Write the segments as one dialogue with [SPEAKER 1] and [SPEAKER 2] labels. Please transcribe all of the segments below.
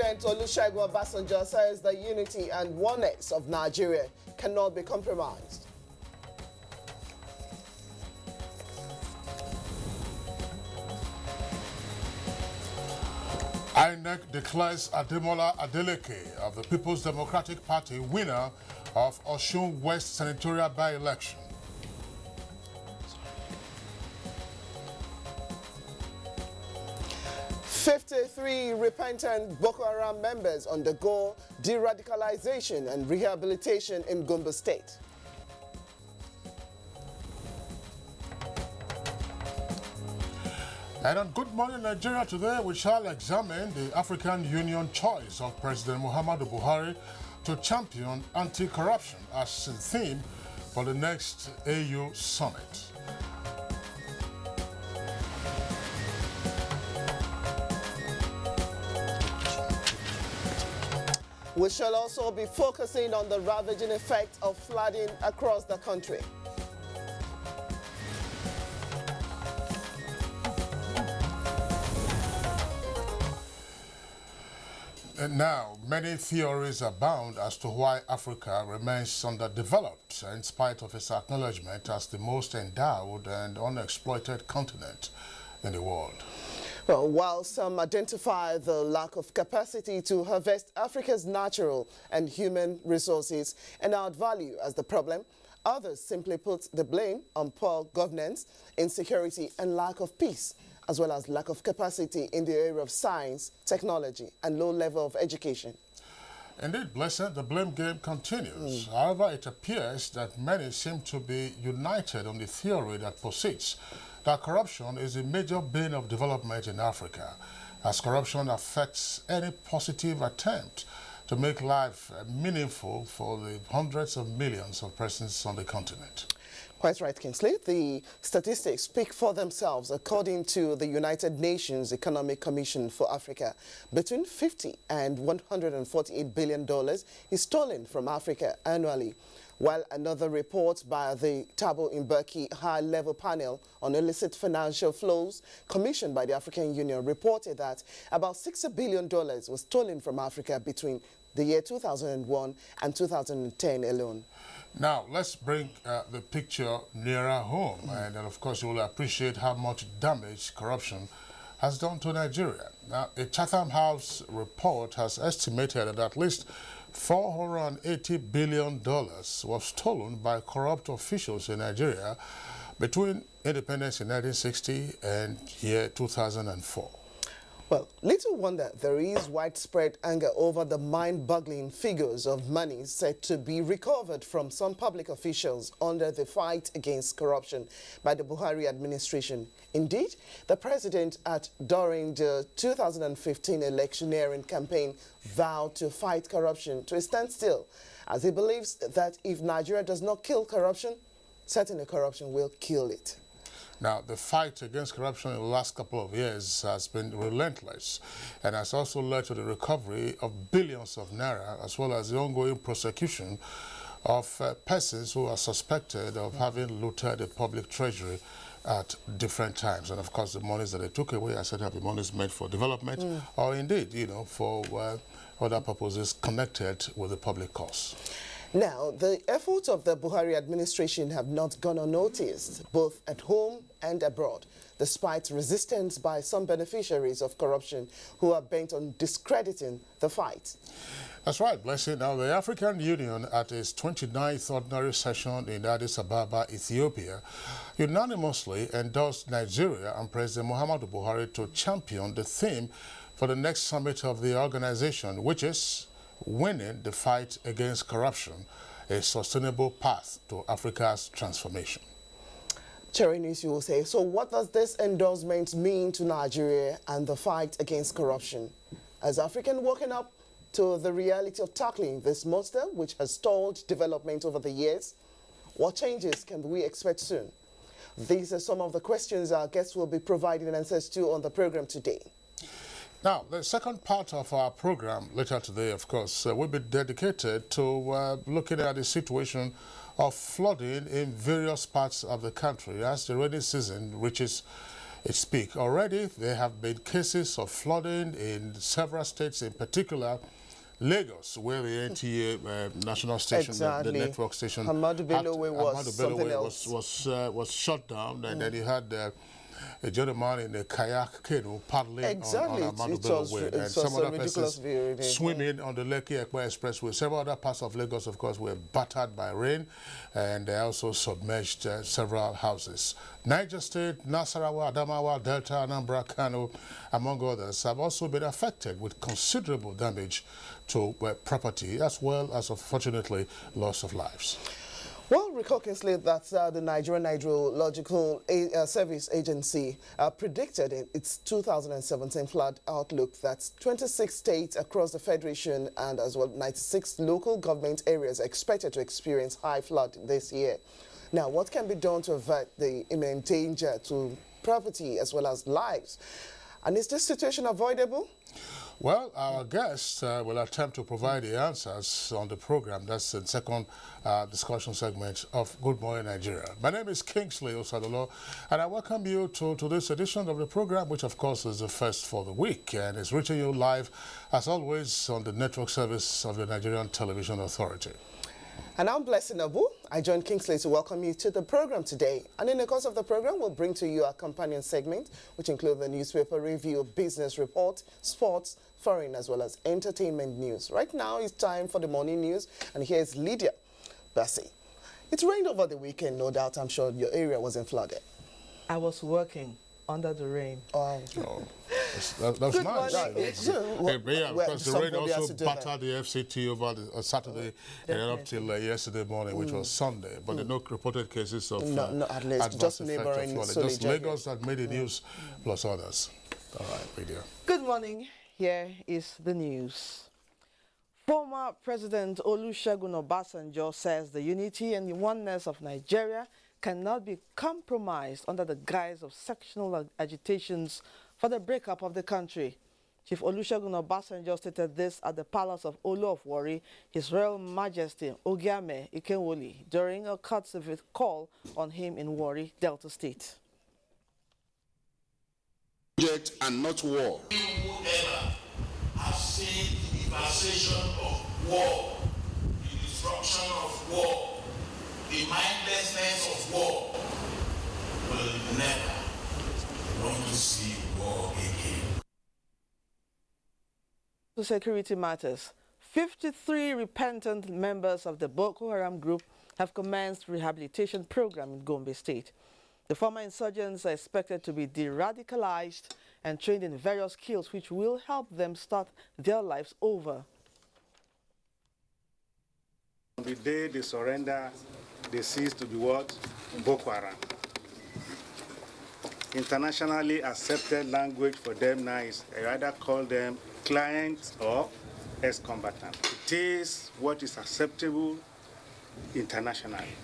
[SPEAKER 1] President Olusegun Obasanjo says the unity and oneness of Nigeria cannot be compromised.
[SPEAKER 2] INEC declares Ademola Adeleke of the People's Democratic Party winner of Osun West senatorial by-election.
[SPEAKER 1] "53 repentant Boko Haram members undergo de-radicalization and rehabilitation in Gombe State."
[SPEAKER 2] And on Good Morning Nigeria today, we shall examine the African Union choice of President Muhammadu Buhari to champion anti-corruption as the theme for the next AU summit.
[SPEAKER 1] We shall also be focusing on the ravaging effect of flooding across the country.
[SPEAKER 2] And now, many theories abound as to why Africa remains underdeveloped in spite of its acknowledgement as the most endowed and unexploited continent in the world.
[SPEAKER 1] Well, while some identify the lack of capacity to harvest Africa's natural and human resources and outvalue as the problem, others simply put the blame on poor governance, insecurity and lack of peace, as well as lack of capacity in the area of science, technology and low level of education.
[SPEAKER 2] Indeed, Blessed, the blame game continues. However, it appears that many seem to be united on the theory that posits that corruption is a major bane of development in Africa, as corruption affects any positive attempt to make life meaningful for the hundreds of millions of persons on the continent.
[SPEAKER 1] Quite right, Kingsley. The statistics speak for themselves. According to the United Nations Economic Commission for Africa, between $50 and $148 billion is stolen from Africa annually, while another report by the Thabo Mbeki High-Level Panel on Illicit Financial Flows, commissioned by the African Union, reported that about $60 billion was stolen from Africa between the year 2001 and 2010 alone.
[SPEAKER 2] Now, let's bring the picture nearer home. And of course, you will appreciate how much damage corruption has done to Nigeria. Now, a Chatham House report has estimated that at least $480 billion was stolen by corrupt officials in Nigeria between independence in 1960 and year 2004.
[SPEAKER 1] Well, little wonder there is widespread anger over the mind-boggling figures of money said to be recovered from some public officials under the fight against corruption by the Buhari administration. Indeed, the president during the 2015 electioneering campaign vowed to fight corruption to a standstill, as he believes that if Nigeria does not kill corruption, certainly corruption will kill it.
[SPEAKER 2] Now, the fight against corruption in the last couple of years has been relentless and has also led to the recovery of billions of naira, as well as the ongoing prosecution of persons who are suspected of having looted the public treasury at different times. And of course, the monies that they took away, I said, have been monies made for development or indeed, you know, for other purposes connected with the public cause.
[SPEAKER 1] Now, the efforts of the Buhari administration have not gone unnoticed, both at home and abroad, despite resistance by some beneficiaries of corruption who are bent on discrediting the fight.
[SPEAKER 2] That's right, Blessing. Now, the African Union, at its 29th ordinary session in Addis Ababa, Ethiopia, unanimously endorsed Nigeria and President Muhammadu Buhari to champion the theme for the next summit of the organization, which is winning the fight against corruption, a sustainable path to Africa's transformation.
[SPEAKER 1] Cherry News, you will say, so what does this endorsement mean to Nigeria and the fight against corruption? Has Africa woken up to the reality of tackling this monster which has stalled development over the years? What changes can we expect soon? These are some of the questions our guests will be providing answers to on the program today.
[SPEAKER 2] Now, the second part of our program later today, of course, will be dedicated to looking at the situation of flooding in various parts of the country as the rainy season reaches its peak. Already, there have been cases of flooding in several states, in particular Lagos, where the NTA national station, the network station,
[SPEAKER 1] Ahmadu Bello
[SPEAKER 2] was shut down, and then you had a gentleman in a kayak canoe paddling on Ahmadu Bello Way, and some other persons swimming on the Lekki Ekpa Expressway. Several other parts of Lagos, of course, were battered by rain, and they also submerged several houses. Niger State, Nasarawa, Adamawa, Delta, Anambra, Kano, among others, have also been affected with considerable damage to property, as well as, unfortunately, loss of lives.
[SPEAKER 1] Well, recall, Kingsley, that the Nigerian Hydrological Service Agency predicted in its 2017 flood outlook that 26 states across the Federation and as well 96 local government areas are expected to experience high flood this year. Now, what can be done to avert the imminent danger to property as well as lives? And is this situation avoidable?
[SPEAKER 2] Well, our guests will attempt to provide the answers on the program. That's the second discussion segment of Good Morning Nigeria. My name is Kingsley Osadolo, and I welcome you to this edition of the program, which of course is the first for the week, and is reaching you live, as always, on the network service of the Nigerian Television Authority.
[SPEAKER 1] And I'm Blessing Abu. I joined Kingsley to welcome you to the program today. And in the course of the program, we'll bring to you our companion segment, which include the newspaper review, business report, sports, foreign, as well as entertainment news. Right now, it's time for the morning news. And here's Lydia Bassi. It rained over the weekend, no doubt. I'm sure your area wasn't flooded.
[SPEAKER 3] I was working under the rain.
[SPEAKER 2] Oh. That's nice. Because the rain also battered the FCT over the Saturday and up till yesterday morning, which was Sunday. But there are no reported cases of
[SPEAKER 1] at least just neighboring.
[SPEAKER 2] Just Lagos that made the news, plus others. All right, video.
[SPEAKER 3] Good morning. Here is the news. Former President Olusegun Obasanjo says the unity and the oneness of Nigeria cannot be compromised under the guise of sectional agitations for the breakup of the country. Chief Olusegun Obasanjo stated this at the Palace of Olu of Warri, His Royal Majesty Ogiame Ikenwoli, during a courtesy call on him in Warri, Delta State.
[SPEAKER 4] And not war.
[SPEAKER 5] Whoever have seen the devastation of war, the destruction of war, the mindlessness of war, will never want to see war again.
[SPEAKER 3] To security matters, 53 repentant members of the Boko Haram group have commenced rehabilitation program in Gombe State. The former insurgents are expected to be de-radicalized and trained in various skills which will help them start their lives over.
[SPEAKER 6] On the day they surrender, they cease to be what? Boko Haram. Internationally accepted language for them now is I rather call them clients or ex-combatants. It is what is acceptable internationally.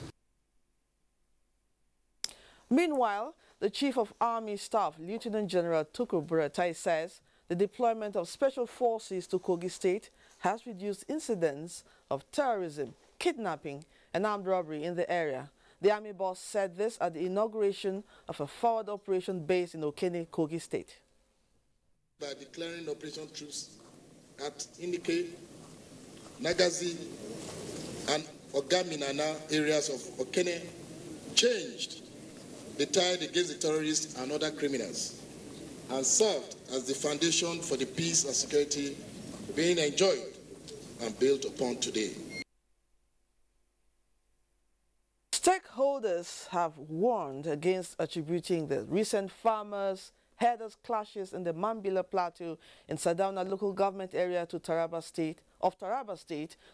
[SPEAKER 3] Meanwhile, the Chief of Army Staff, Lieutenant General Tukur Buratai, says the deployment of special forces to Kogi State has reduced incidents of terrorism, kidnapping, and armed robbery in the area. The Army boss said this at the inauguration of a forward operation base in Okene, Kogi State.
[SPEAKER 7] By declaring operation troops at Inike, Nagazi, and Ogaminana areas of Okene, changed the tide against the terrorists and other criminals, and served as the foundation for the peace and security being enjoyed and built upon today.
[SPEAKER 3] Stakeholders have warned against attributing the recent farmers-herders clashes in the Mambila Plateau in Sardauna local government area to Taraba State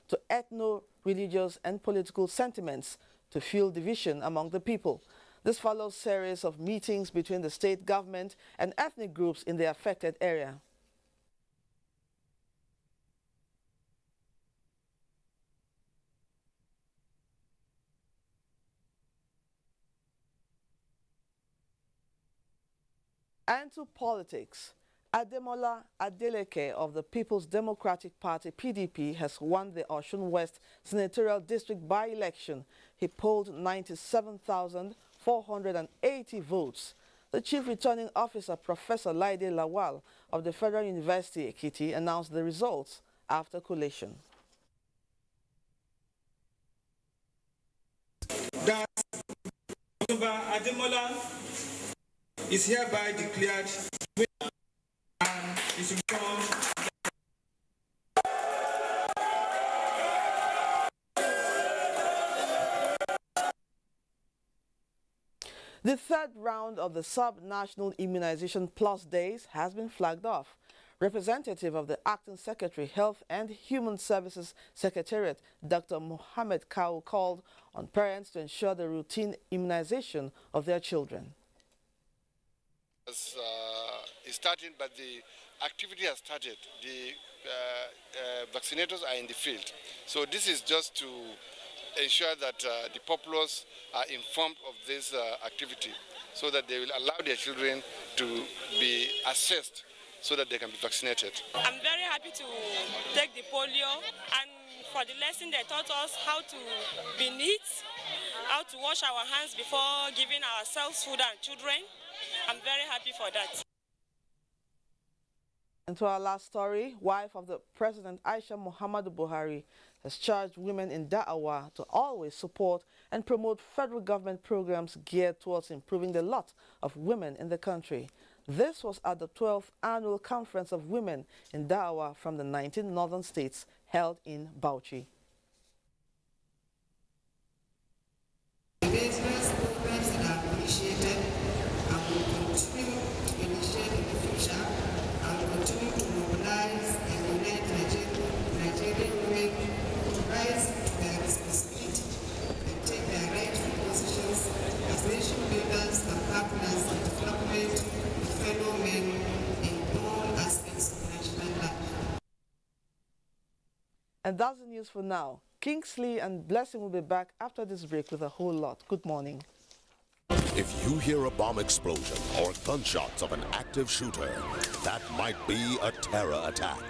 [SPEAKER 3] to ethno-religious and political sentiments to fuel division among the people. This follows a series of meetings between the state government and ethnic groups in the affected area. And to politics, Ademola Adeleke of the People's Democratic Party, PDP, has won the Osun West Senatorial District by-election. He polled 97,480 votes. The Chief Returning Officer, Professor Laide Lawal of the Federal University Ekiti, announced the results after collation.
[SPEAKER 8] That Ademola is hereby declared winner and is informed.
[SPEAKER 3] The third round of the Sub-National Immunization Plus Days has been flagged off. Representative of the Acting Secretary, Health and Human Services Secretariat, Dr. Mohammed Kau, called on parents to ensure the routine immunization of their children.
[SPEAKER 9] It's starting, but the activity has started. The vaccinators are in the field. So this is just to ensure that the populace are informed of this activity so that they will allow their children to be assessed so that they can be vaccinated.
[SPEAKER 10] I'm very happy to take the polio, and for the lesson they taught us how to be neat, how to wash our hands before giving ourselves food and children. I'm very happy for that.
[SPEAKER 3] And to our last story, wife of the President Aisha Muhammadu Buhari has charged women in Da'awa to always support and promote federal government programs geared towards improving the lot of women in the country. This was at the 12th Annual Conference of Women in Da'awa from the 19 northern states held in Bauchi.
[SPEAKER 11] Various programs that are initiated and will continue to initiate in the future and continue to mobilize and unite Nigerian women to rise to their responsibility and take their rightful positions as nation builders and partners in development with fellow men in all aspects of national life.
[SPEAKER 3] And that's the news for now. Kingsley and Blessing will be back after this break with a whole lot. Good morning.
[SPEAKER 12] If you hear a bomb explosion or gunshots of an active shooter, that might be a terror attack.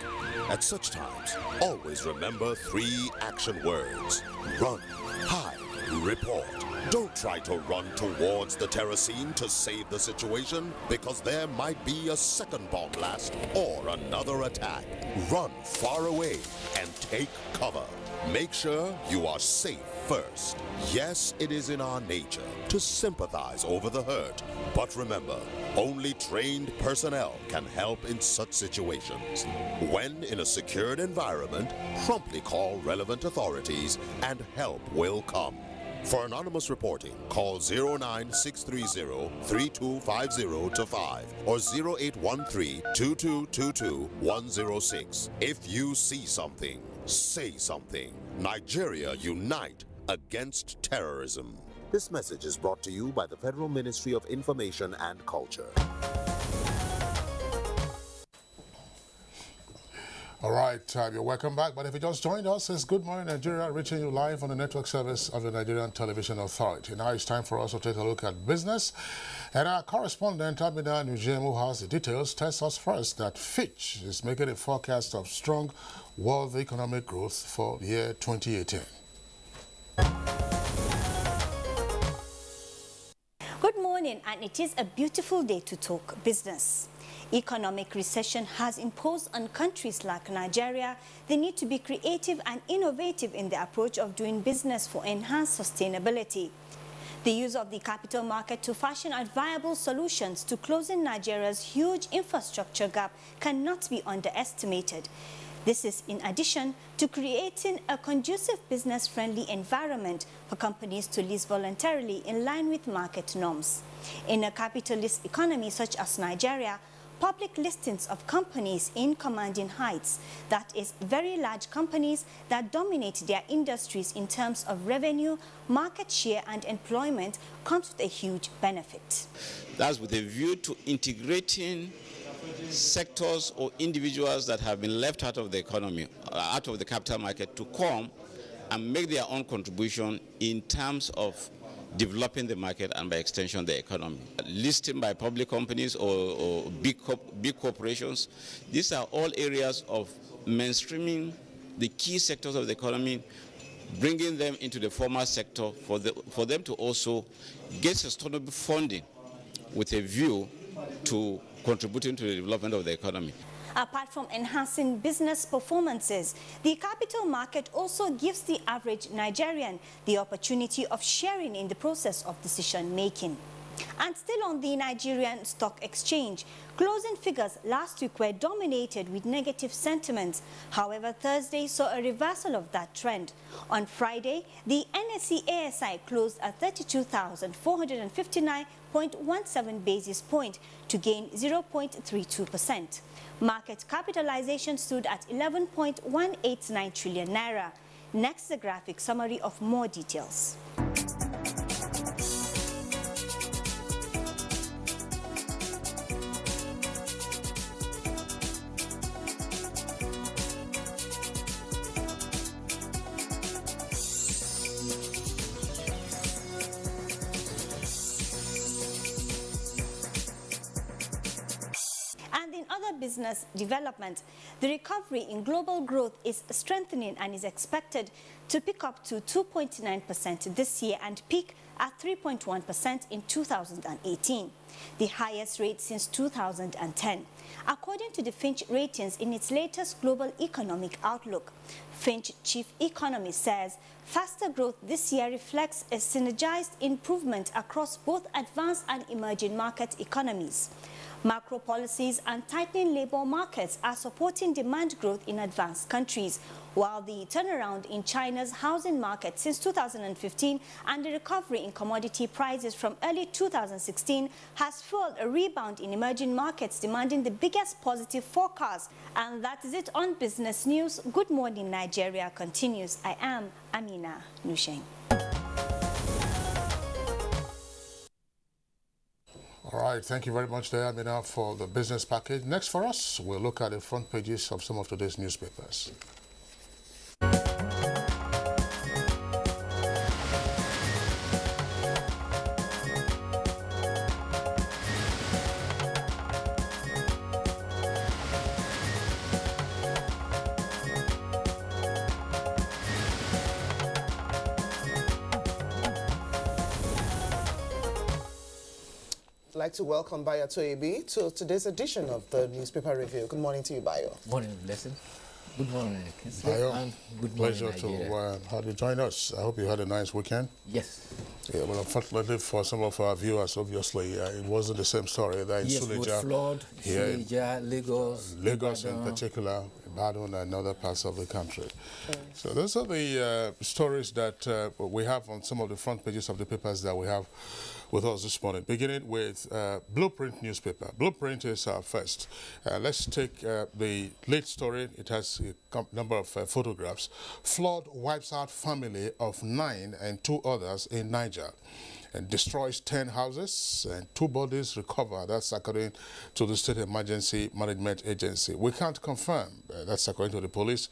[SPEAKER 12] At such times, always remember 3 action words: run, hide, report. Don't try to run towards the terror scene to save the situation, because there might be a second bomb blast or another attack. Run far away and take cover. Make sure you are safe first. Yes, it is in our nature to sympathize over the hurt, but remember, only trained personnel can help in such situations. When in a secured environment, promptly call relevant authorities and help will come. For anonymous reporting, call 09630-3250-5 or 0813-2222-106. If you see something, say something. Nigeria, unite against terrorism. This message is brought to you by the Federal Ministry of Information and Culture.
[SPEAKER 2] All right, you're welcome back. But if you just joined us, it's Good Morning Nigeria, reaching you live on the network service of the Nigerian Television Authority. Now it's time for us to take a look at business. And our correspondent, Abida Nujiem, who has the details, tells us first that Fitch is making a forecast of strong world economic growth for the year 2018.
[SPEAKER 13] Good morning, and it is a beautiful day to talk business. Economic recession has imposed on countries like Nigeria the need to be creative and innovative in the approach of doing business for enhanced sustainability. The use of the capital market to fashion out viable solutions to closing Nigeria's huge infrastructure gap cannot be underestimated. This is in addition to creating a conducive business-friendly environment for companies to list voluntarily in line with market norms. In a capitalist economy such as Nigeria, public listings of companies in commanding heights, that is, very large companies that dominate their industries in terms of revenue, market share and employment, comes with a huge benefit.
[SPEAKER 14] That's with a view to integrating sectors or individuals that have been left out of the economy, out of the capital market, to come and make their own contribution in terms of developing the market and by extension the economy. Listing by public companies or big corporations, these are all areas of mainstreaming the key sectors of the economy, bringing them into the formal sector for them to also get sustainable funding with a view to contributing to the development of the economy.
[SPEAKER 13] Apart from enhancing business performances, the capital market also gives the average Nigerian the opportunity of sharing in the process of decision-making. And still on the Nigerian Stock Exchange, closing figures last week were dominated with negative sentiments. However, Thursday saw a reversal of that trend. On Friday, the NSE ASI closed at 32,459.17 basis points to gain 0.32%. Market capitalization stood at 11.189 trillion naira. Next, the graphic summary of more details. Business development, the recovery in global growth is strengthening and is expected to pick up to 2.9% this year and peak at 3.1% in 2018, the highest rate since 2010. According to the Finch ratings in its latest global economic outlook, Finch chief economist says faster growth this year reflects a synergized improvement across both advanced and emerging market economies. Macro policies and tightening labor markets are supporting demand growth in advanced countries, while the turnaround in China's housing market since 2015 and the recovery in commodity prices from early 2016 has fueled a rebound in emerging markets, demanding the biggest positive forecast. And that is it on Business News. Good Morning Nigeria continues. I am Amina Nusheng.
[SPEAKER 2] All right, thank you very much there, Amina, for the business package. Next for us, we'll look at the front pages of some of today's newspapers.
[SPEAKER 1] I'd like to welcome Bayo Toyebi to today's edition of the Newspaper Review. Good morning to you, Bayo.
[SPEAKER 15] Morning, Blessing. Good morning, Kinsley.
[SPEAKER 2] Bayo,
[SPEAKER 15] And good morning,
[SPEAKER 2] pleasure
[SPEAKER 15] Nigeria.
[SPEAKER 2] to have you join us. I hope you had a nice weekend.
[SPEAKER 15] Yes.
[SPEAKER 2] Yeah, well, unfortunately for some of our viewers, obviously, it wasn't the same story. That in
[SPEAKER 15] Yes,
[SPEAKER 2] Suleja,
[SPEAKER 15] flood,
[SPEAKER 2] yeah,
[SPEAKER 15] Lagos.
[SPEAKER 2] Lagos
[SPEAKER 15] Ibadan.
[SPEAKER 2] in particular, Ibadan and other parts of the country. Okay. So those are the stories that we have on some of the front pages of the papers that we have with us this morning, beginning with Blueprint newspaper. Blueprint is our first. Let's take the lead story. It has a number of photographs. Flood wipes out family of 9 and 2 others in Niger and destroys 10 houses and 2 bodies recovered. That's according to the State Emergency Management Agency. We can't confirm. That's according to the police.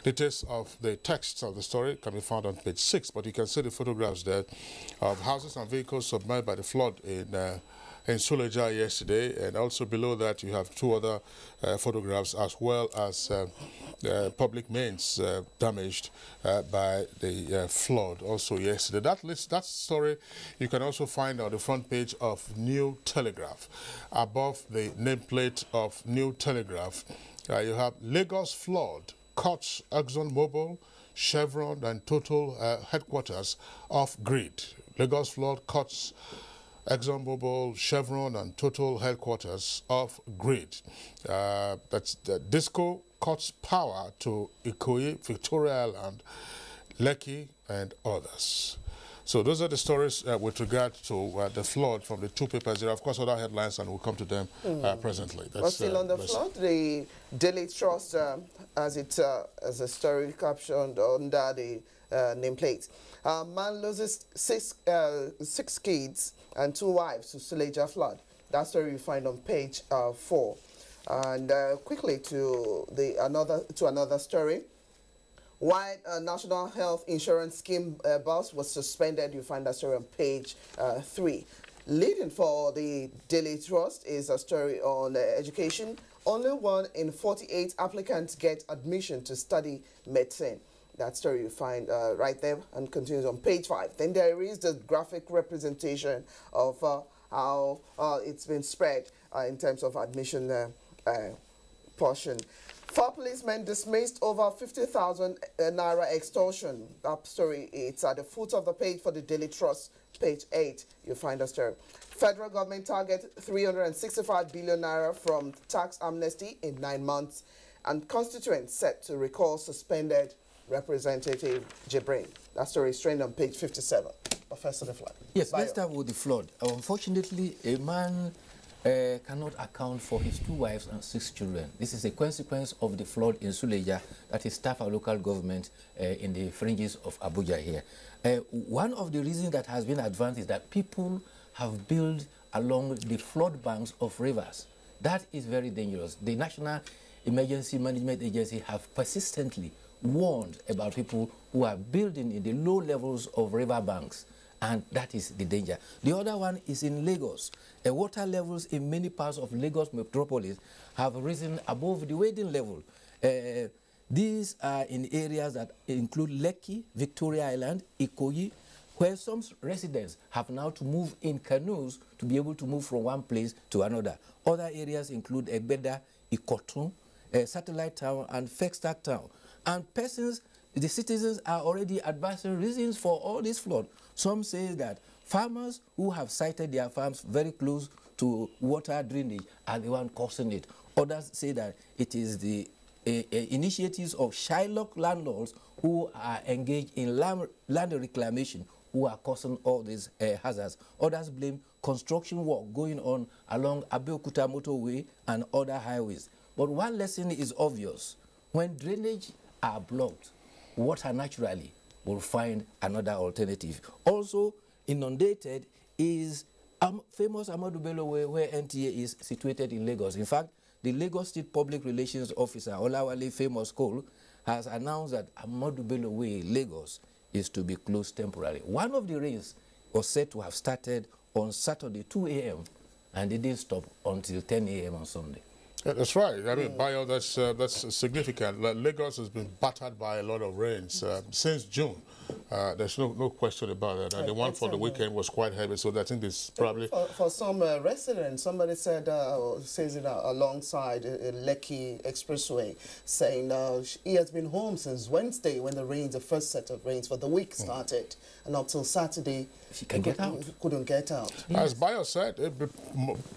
[SPEAKER 2] Details of the text of the story can be found on page 6, but you can see the photographs there of houses and vehicles submerged by the flood in Suleja yesterday, and also below that you have 2 other photographs, as well as public mains damaged by the flood also yesterday. That story you can also find on the front page of New Telegraph. Above the nameplate of New Telegraph, you have Lagos flood cuts ExxonMobil, Chevron and Total headquarters off grid. Lagos flood cuts ExxonMobil, Chevron and Total headquarters off grid. That's the Disco cuts power to Ikoyi, Victoria Island, Lekki and others. So those are the stories with regard to the flood from the 2 papers. There are, of course, other headlines, and we'll come to them presently.
[SPEAKER 1] That's, still on the flood, the Daily Trust, as a story captioned under the nameplate. Man loses 6 kids and 2 wives to Suleja flood. That story you find on page 4. And quickly to another story. Why National Health Insurance Scheme bus was suspended. You find that story on page 3. Leading for the Daily Trust is a story on education. Only 1 in 48 applicants get admission to study medicine. That story you find right there and continues on page 5. Then there is the graphic representation of how it's been spread in terms of admission portion. 4 policemen dismissed over 50,000 naira extortion. That story, it's at the foot of the page for the Daily Trust, page 8. You'll find the story. Federal government target 365 billion naira from tax amnesty in 9 months. And constituents set to recall suspended Representative Jibrin. That story is trending on page 57. Professor the flood.
[SPEAKER 15] Yes, let's start with the flood. Unfortunately, a man cannot account for his 2 wives and 6 children. This is a consequence of the flood in Suleja, that is Tafa local government in the fringes of Abuja here. One of the reasons that has been advanced is that people have built along the flood banks of rivers. That is very dangerous. The National Emergency Management Agency have persistently warned about people who are building in the low levels of river banks, and that is the danger. The other one is in Lagos. Water levels in many parts of Lagos metropolis have risen above the wading level. These are in areas that include Lekki, Victoria Island, Ikoyi, where some residents have now to move in canoes to be able to move from one place to another. Other areas include Egbeda, Ikotun, Satellite Town, and Fextac Town. And the citizens are already advancing reasons for all this flood. Some say that farmers who have sited their farms very close to water drainage are the one causing it. Others say that it is the initiatives of Shylock landlords who are engaged in land reclamation who are causing all these hazards. Others blame construction work going on along Abeokuta motorway and other highways. But one lesson is obvious. When drainage are blocked, water naturally will find another alternative. Also inundated is famous Ahmadu Bello Way, where NTA is situated in Lagos. In fact, the Lagos State Public Relations Officer, Olawale Famous Cole, has announced that Ahmadu Bello Way, Lagos, is to be closed temporarily. One of the rains was said to have started on Saturday, 2 a.m., and it didn't stop until 10 a.m. on Sunday.
[SPEAKER 2] Yeah, that's right. I mean, Bayo, that's significant. Lagos has been battered by a lot of rains since June. There's no question about that. And the one for the weekend was quite heavy, so I think this probably...
[SPEAKER 1] For some residents, somebody said, says it alongside Lekki Expressway, saying he has been home since Wednesday when the first set of rains for the week started. And up till Saturday,
[SPEAKER 15] he
[SPEAKER 1] couldn't get out.
[SPEAKER 2] Yes. As Bayo said,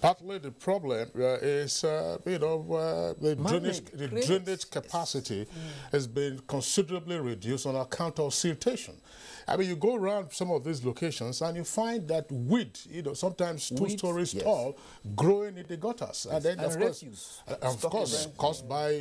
[SPEAKER 2] partly the problem is, the drainage capacity has been considerably reduced on account of siltation. I mean, you go around some of these locations and you find that weed, sometimes 2 stories tall, growing in the gutters. And then, of course, caused by,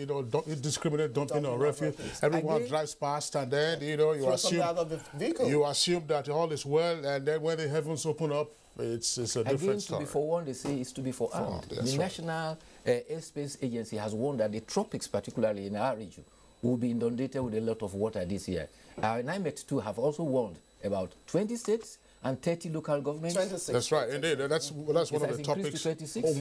[SPEAKER 2] indiscriminate dumping of refuse. Everyone drives past and then, you assume that all is well, and then when the heavens open up, it's a different story.
[SPEAKER 15] To be forewarned, they say it's to be forearmed. The National Airspace Agency has warned that the tropics, particularly in our region, will be inundated with a lot of water this year. NIMET too have also warned about 20 states and 30 local governments.
[SPEAKER 1] 26.
[SPEAKER 2] That's right, indeed. That's one of the topics.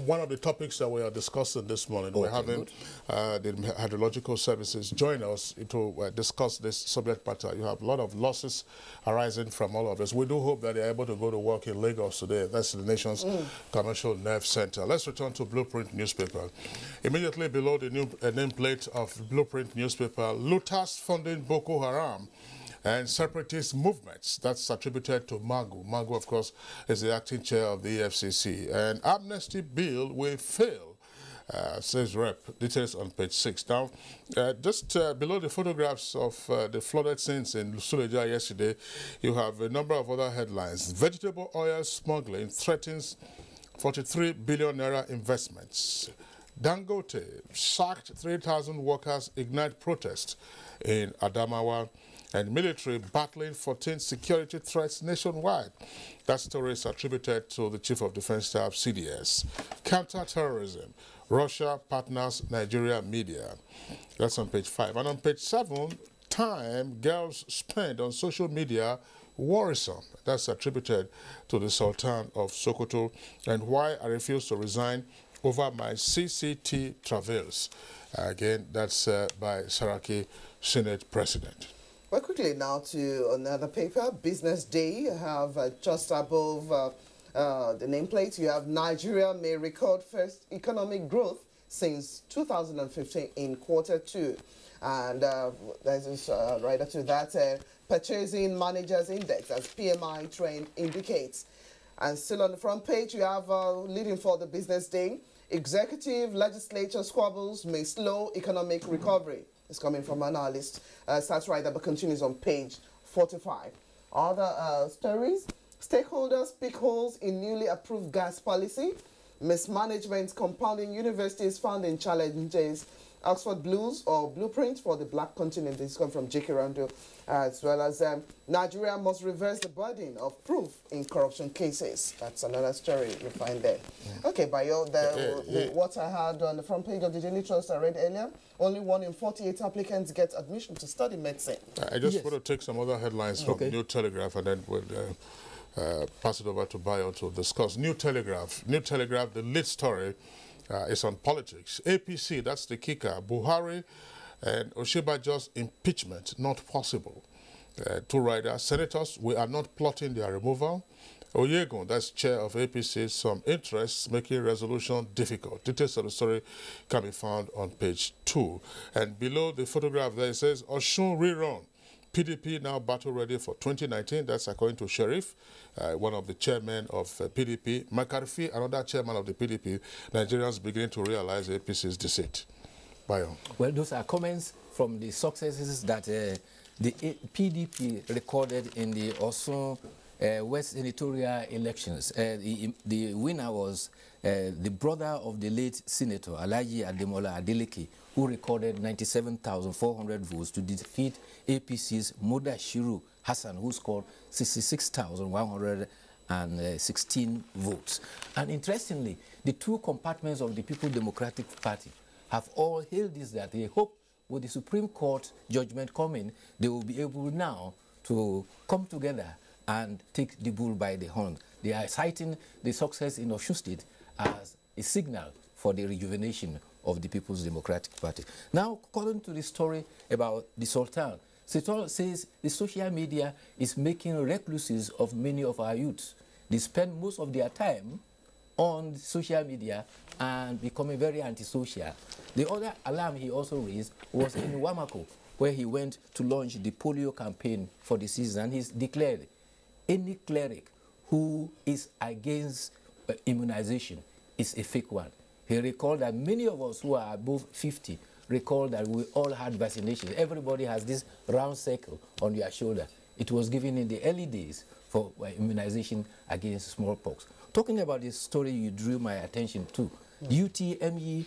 [SPEAKER 2] One of the topics that we are discussing this morning. We're having the hydrological services join us to discuss this subject matter. You have a lot of losses arising from all of this. We do hope that they're able to go to work in Lagos today. That's the nation's commercial nerve center. Let's return to Blueprint newspaper. Immediately below the new nameplate of Blueprint newspaper, looters funding Boko Haram and separatist movements. That's attributed to Magu. Magu, of course, is the acting chair of the EFCC. An amnesty bill will fail, says Rep. Details on page 6. Now, just below the photographs of the flooded scenes in Suleja yesterday, you have a number of other headlines. Vegetable oil smuggling threatens 43 billion naira investments. Dangote sacked 3,000 workers, ignite protest in Adamawa. And military battling 14 security threats nationwide. That story is attributed to the Chief of Defense Staff, CDS. Counter-terrorism. Russia partners Nigeria media. That's on page 5. And on page 7, time girls spend on social media worrisome. That's attributed to the Sultan of Sokoto. And why I refuse to resign over my CCT travails. Again, that's by Saraki, Senate President.
[SPEAKER 1] Well, quickly now to another paper, Business Day. I have just above the nameplate, you have Nigeria may record first economic growth since 2015 in Q2. And there's this right to that, Purchasing Managers Index, as PMI trend indicates. And still on the front page, you have leading for the business day, executive legislature squabbles may slow economic recovery. It's coming from an analyst. Starts right there, but continues on page 45. Other stories, stakeholders pick holes in newly approved gas policy, mismanagement compounding universities found in challenges, Oxford Blues or Blueprint for the Black Continent. This comes from J.K. Rando, as well as Nigeria must reverse the burden of proof in corruption cases. That's another story you find there. Okay, Bayo, what I had on the front page of the Daily Trust I read earlier, only 1 in 48 applicants get admission to study medicine.
[SPEAKER 2] I just want to take some other headlines from New Telegraph, and then we'll pass it over to Bayo to discuss. New Telegraph, the lead story is on politics. APC, that's the kicker. Buhari and Oshibajo's impeachment not possible. Two writers, senators, we are not plotting their removal. Oyegun, that's chair of APC, some interests making resolution difficult. Details of the story can be found on page 2. And below the photograph there it says, Osun rerun. PDP now battle ready for 2019. That's according to Sheriff, one of the chairmen of PDP. McCarthy, another chairman of the PDP. Nigerians beginning to realize APC's deceit. Bayo.
[SPEAKER 15] Well, those are comments from the successes that the PDP recorded in the Osun West senatorial elections. The winner was the brother of the late Senator Alhaji Ademola Adeleke, who recorded 97,400 votes to defeat APC's Modashiru Hassan, who scored 66,116 votes. And interestingly, the two compartments of the People's Democratic Party have all hailed this, that they hope with the Supreme Court judgment coming, they will be able now to come together and take the bull by the horn. They are citing the success in Osun State as a signal for the rejuvenation of the People's Democratic Party. Now, according to the story about the Sultan, Sultan says the social media is making recluses of many of our youths. They spend most of their time on social media and becoming very antisocial. The other alarm he also raised was in Wamako, where he went to launch the polio campaign for the season. He's declared any cleric who is against immunization is a fake one. He recalled that many of us who are above 50 recall that we all had vaccinations. Everybody has this round circle on their shoulder. It was given in the early days for immunization against smallpox. Talking about this story you drew my attention to, UTME,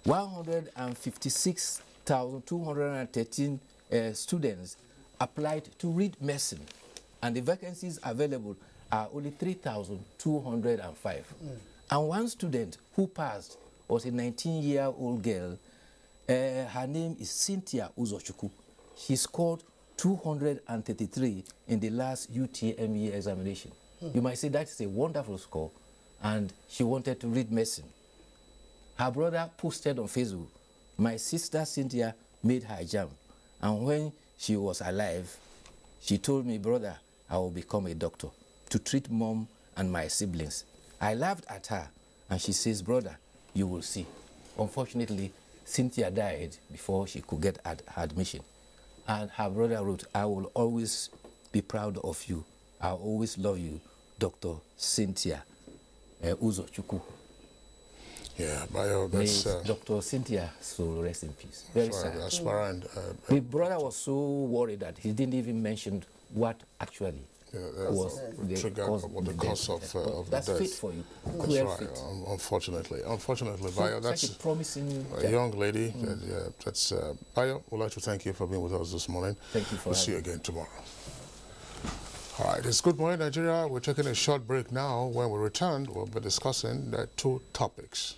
[SPEAKER 15] 156,213 students applied to read medicine, and the vacancies available are only 3,205. And one student who passed was a 19-year-old girl. Her name is Cynthia Uzochukwu. She scored 233 in the last UTME examination. You might say that is a wonderful score, and she wanted to read medicine. Her brother posted on Facebook, my sister Cynthia made her jump, and when she was alive, she told me, brother, I will become a doctor to treat mom and my siblings. I laughed at her, and she says, brother, you will see. Unfortunately, Cynthia died before she could get her admission. And her brother wrote, I will always be proud of you. I'll always love you, Dr. Cynthia Uzochukwu.
[SPEAKER 2] Yeah, Bayo, that's...
[SPEAKER 15] Dr. Cynthia, so rest in peace. Very sad.
[SPEAKER 2] Aspirant.
[SPEAKER 15] The brother was so worried that he didn't even mention what actually was the cause of the cause of the
[SPEAKER 2] death.
[SPEAKER 15] That's fit for you.
[SPEAKER 2] That's right. Unfortunately, Bayo, that's
[SPEAKER 15] a promising
[SPEAKER 2] young lady. That's Bayo. We'd like to thank you for being with us this morning.
[SPEAKER 15] Thank you for
[SPEAKER 2] We'll see you again tomorrow. All right, it's Good Morning Nigeria. We're taking a short break now. When we return, we'll be discussing the two topics.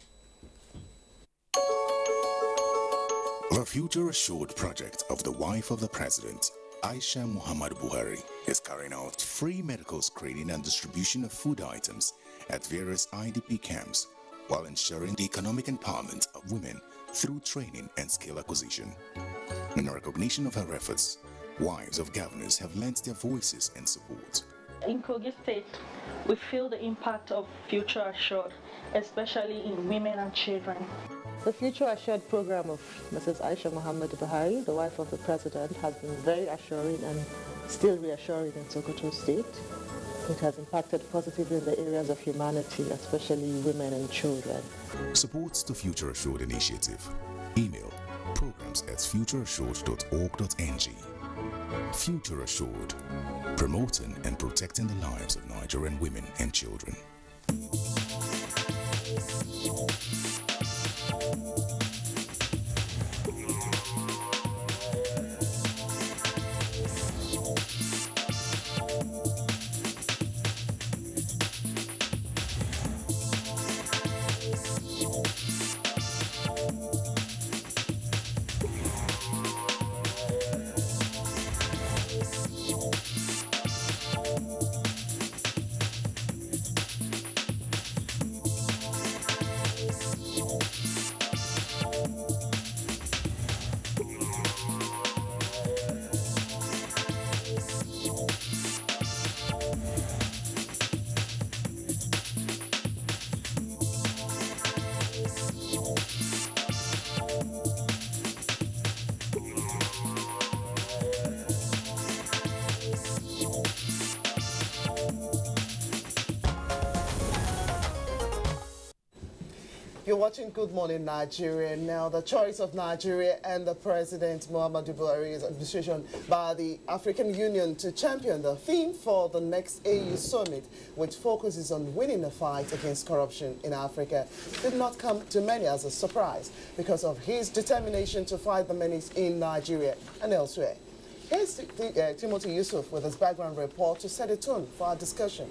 [SPEAKER 16] The Future Assured project of the wife of the president, Aisha Muhammad Buhari, is carrying out free medical screening and distribution of food items at various IDP camps while ensuring the economic empowerment of women through training and skill acquisition. In recognition of her efforts, wives of governors have lent their voices and support.
[SPEAKER 17] In Kogi State, we feel the impact of Future Assured, especially in women and children.
[SPEAKER 18] The Future Assured program of Mrs. Aisha Muhammad Buhari, the wife of the president, has been very assuring and still reassuring in Sokoto State. It has impacted positively in the areas of humanity, especially women and children.
[SPEAKER 16] Supports the Future Assured initiative. Email programs@futureassured.org.ng. Future Assured, promoting and protecting the lives of Nigerian women and children.
[SPEAKER 1] You're watching Good Morning Nigeria. Now, the choice of Nigeria and the President Muhammadu Buhari's administration by the African Union to champion the theme for the next AU summit, which focuses on winning the fight against corruption in Africa, did not come to many as a surprise because of his determination to fight the menace in Nigeria and elsewhere. Here's Timothy Yusuf with his background report to set a tone for our discussion.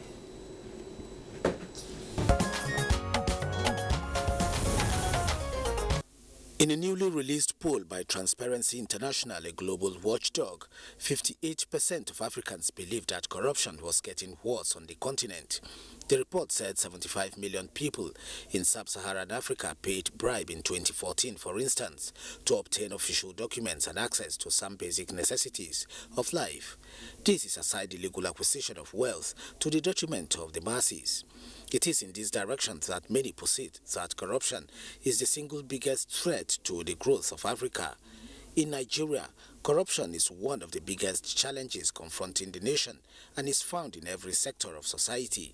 [SPEAKER 19] In a newly released poll by Transparency International, a global watchdog, 58% of Africans believe that corruption was getting worse on the continent. The report said 75 million people in sub-Saharan Africa paid bribe in 2014, for instance, to obtain official documents and access to some basic necessities of life. This is aside illegal acquisition of wealth to the detriment of the masses. It is in this direction that many posit that corruption is the single biggest threat to the growth of Africa. In Nigeria, corruption is one of the biggest challenges confronting the nation and is found in every sector of society.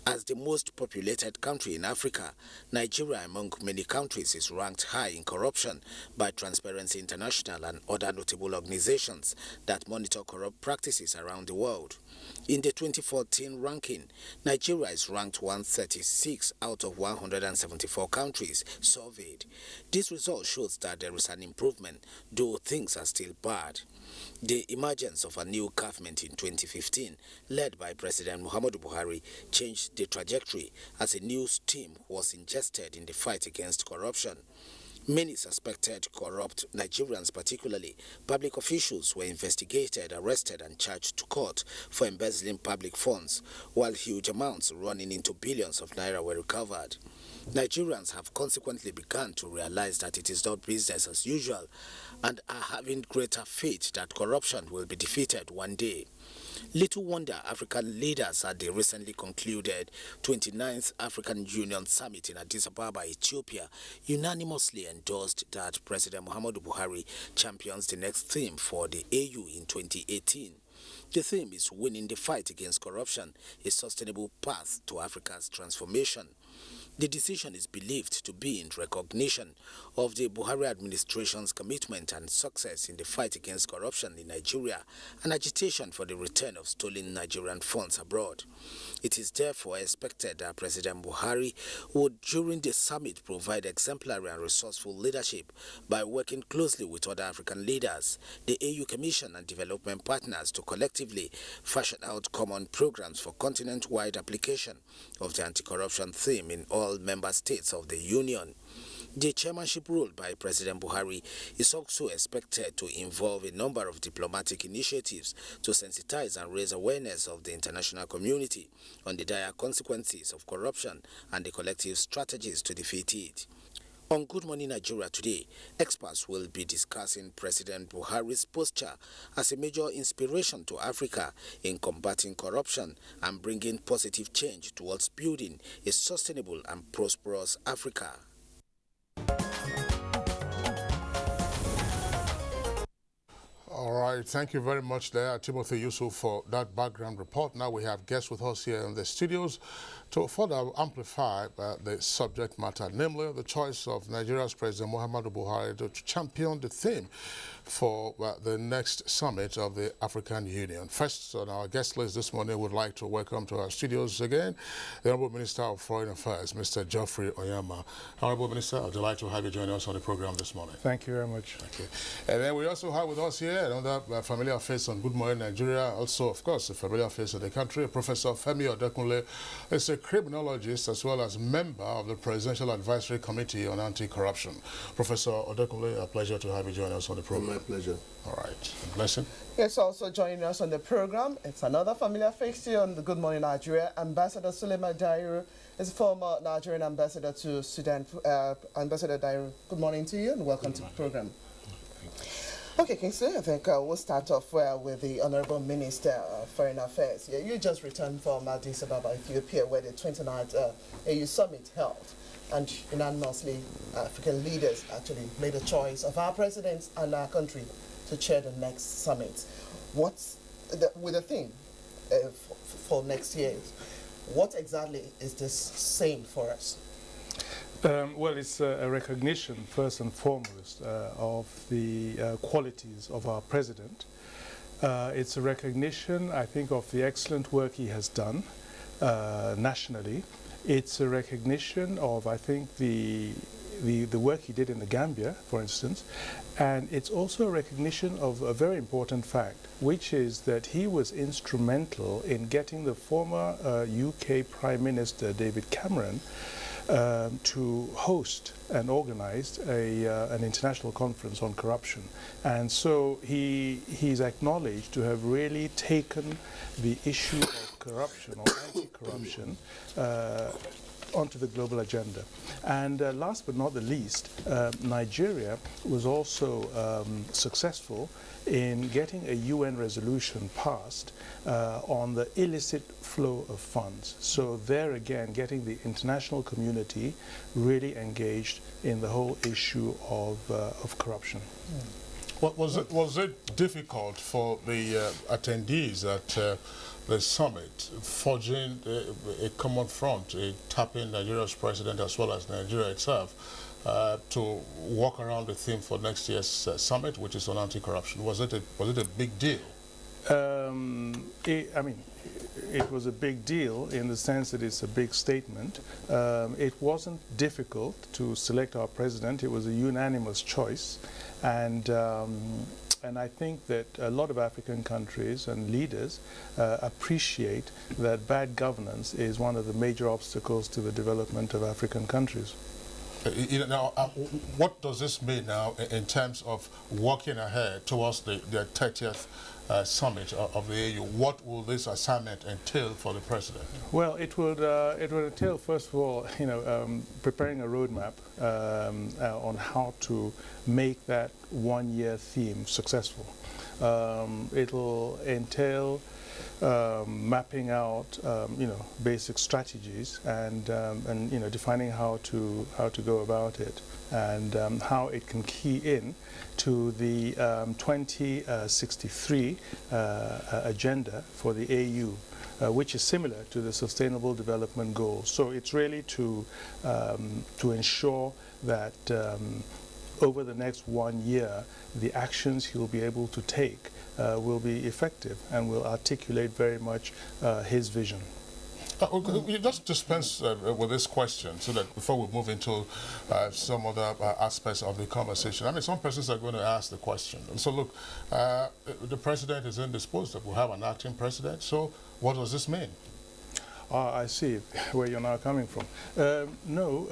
[SPEAKER 19] As the most populated country in Africa, Nigeria, among many countries, is ranked high in corruption by Transparency International and other notable organizations that monitor corrupt practices around the world. In the 2014 ranking, Nigeria is ranked 136 out of 174 countries surveyed. This result shows that there is an improvement, though things are still bad. The emergence of a new government in 2015, led by President Muhammadu Buhari, changed the trajectory as a new steam was ingested in the fight against corruption. Many suspected corrupt Nigerians, particularly public officials, were investigated, arrested and charged to court for embezzling public funds, while huge amounts running into billions of naira were recovered. Nigerians have consequently begun to realize that it is not business as usual and are having greater faith that corruption will be defeated one day. Little wonder African leaders at the recently concluded 29th African Union Summit in Addis Ababa, Ethiopia, unanimously endorsed that President Muhammadu Buhari champions the next theme for the AU in 2018. The theme is winning the fight against corruption, a sustainable path to Africa's transformation. The decision is believed to be in recognition of the Buhari administration's commitment and success in the fight against corruption in Nigeria and agitation for the return of stolen Nigerian funds abroad. It is therefore expected that President Buhari would, during the summit, provide exemplary and resourceful leadership by working closely with other African leaders, the AU Commission and development partners to collectively fashion out common programs for continent-wide application of the anti-corruption theme in all member states of the Union. The chairmanship role by President Buhari is also expected to involve a number of diplomatic initiatives to sensitize and raise awareness of the international community on the dire consequences of corruption and the collective strategies to defeat it. On Good Morning Nigeria today, experts will be discussing President Buhari's posture as a major inspiration to Africa in combating corruption and bringing positive change towards building a sustainable and prosperous Africa.
[SPEAKER 2] All right, thank you very much there, Timothy Yusuf, for that background report. Now we have guests with us here in the studios to further amplify the subject matter, namely the choice of Nigeria's President Muhammadu Buhari to champion the theme for the next summit of the African Union. First on our guest list this morning, would like to welcome to our studios again the Honorable Minister of Foreign Affairs, Mr. Geoffrey Onyema. Honorable Minister, I'd like to have you join us on the program this morning.
[SPEAKER 20] Thank you very much.
[SPEAKER 2] Thank you. And then we also have with us here another familiar face on Good Morning Nigeria, also, of course, a familiar face of the country, Professor Femi Odekunle is a criminologist as well as member of the Presidential Advisory Committee on Anti-Corruption. Professor Odekunle, a pleasure to have you join us on the program.
[SPEAKER 4] My pleasure.
[SPEAKER 2] All right. A blessing.
[SPEAKER 1] Yes, also joining us on the program, it's another familiar face here on the Good Morning Nigeria. Ambassador Suleiman Dairu is a former Nigerian ambassador to Sudan. Ambassador Dairu, good morning to you and welcome to the program. Okay, Kingsley, I think we'll start off with the Honorable Minister of Foreign Affairs. Yeah, you just returned from Addis Ababa, Ethiopia, where the 29th AU Summit held. And unanimously, African leaders actually made a choice of our president and our country to chair the next summit. What's with the theme for next year? What exactly is this saying for us?
[SPEAKER 20] Well, it's a recognition, first and foremost, of the qualities of our president. It's a recognition, I think, of the excellent work he has done nationally. It's a recognition of, I think, the work he did in the Gambia, for instance. And it's also a recognition of a very important fact, which is that he was instrumental in getting the former UK Prime Minister, David Cameron, to host and organize an international conference on corruption. And so he's acknowledged to have really taken the issue of corruption or anti-corruption onto the global agenda. And last but not the least, Nigeria was also successful in getting a UN resolution passed on the illicit flow of funds. So there again, getting the international community really engaged in the whole issue of corruption.
[SPEAKER 2] Was it difficult for the attendees at the summit forging a common front, tapping Nigeria's president as well as Nigeria itself to walk around the theme for next year's summit, which is on anti-corruption? Was it a big deal?
[SPEAKER 20] I mean, it was a big deal in the sense that it's a big statement. It wasn't difficult to select our president. It was a unanimous choice. And I think that a lot of African countries and leaders appreciate that bad governance is one of the major obstacles to the development of African countries.
[SPEAKER 2] Now, what does this mean now in terms of walking ahead towards the 30th summit of the AU? What will this assignment entail for the president?
[SPEAKER 20] Well, it would entail, first of all, preparing a roadmap on how to make that one-year theme successful. It'll entail mapping out, basic strategies and defining how to go about it and how it can key in to the 2063 agenda for the AU, which is similar to the Sustainable Development Goals. So it's really to ensure that over the next 1 year, the actions he will be able to take will be effective and will articulate very much his vision.
[SPEAKER 2] You just dispense with this question so that before we move into some other aspects of the conversation. I mean, some persons are going to ask the question. And so look, the president is indisposed. We'll have an acting president. So what does this mean?
[SPEAKER 20] I see where you're now coming from. No,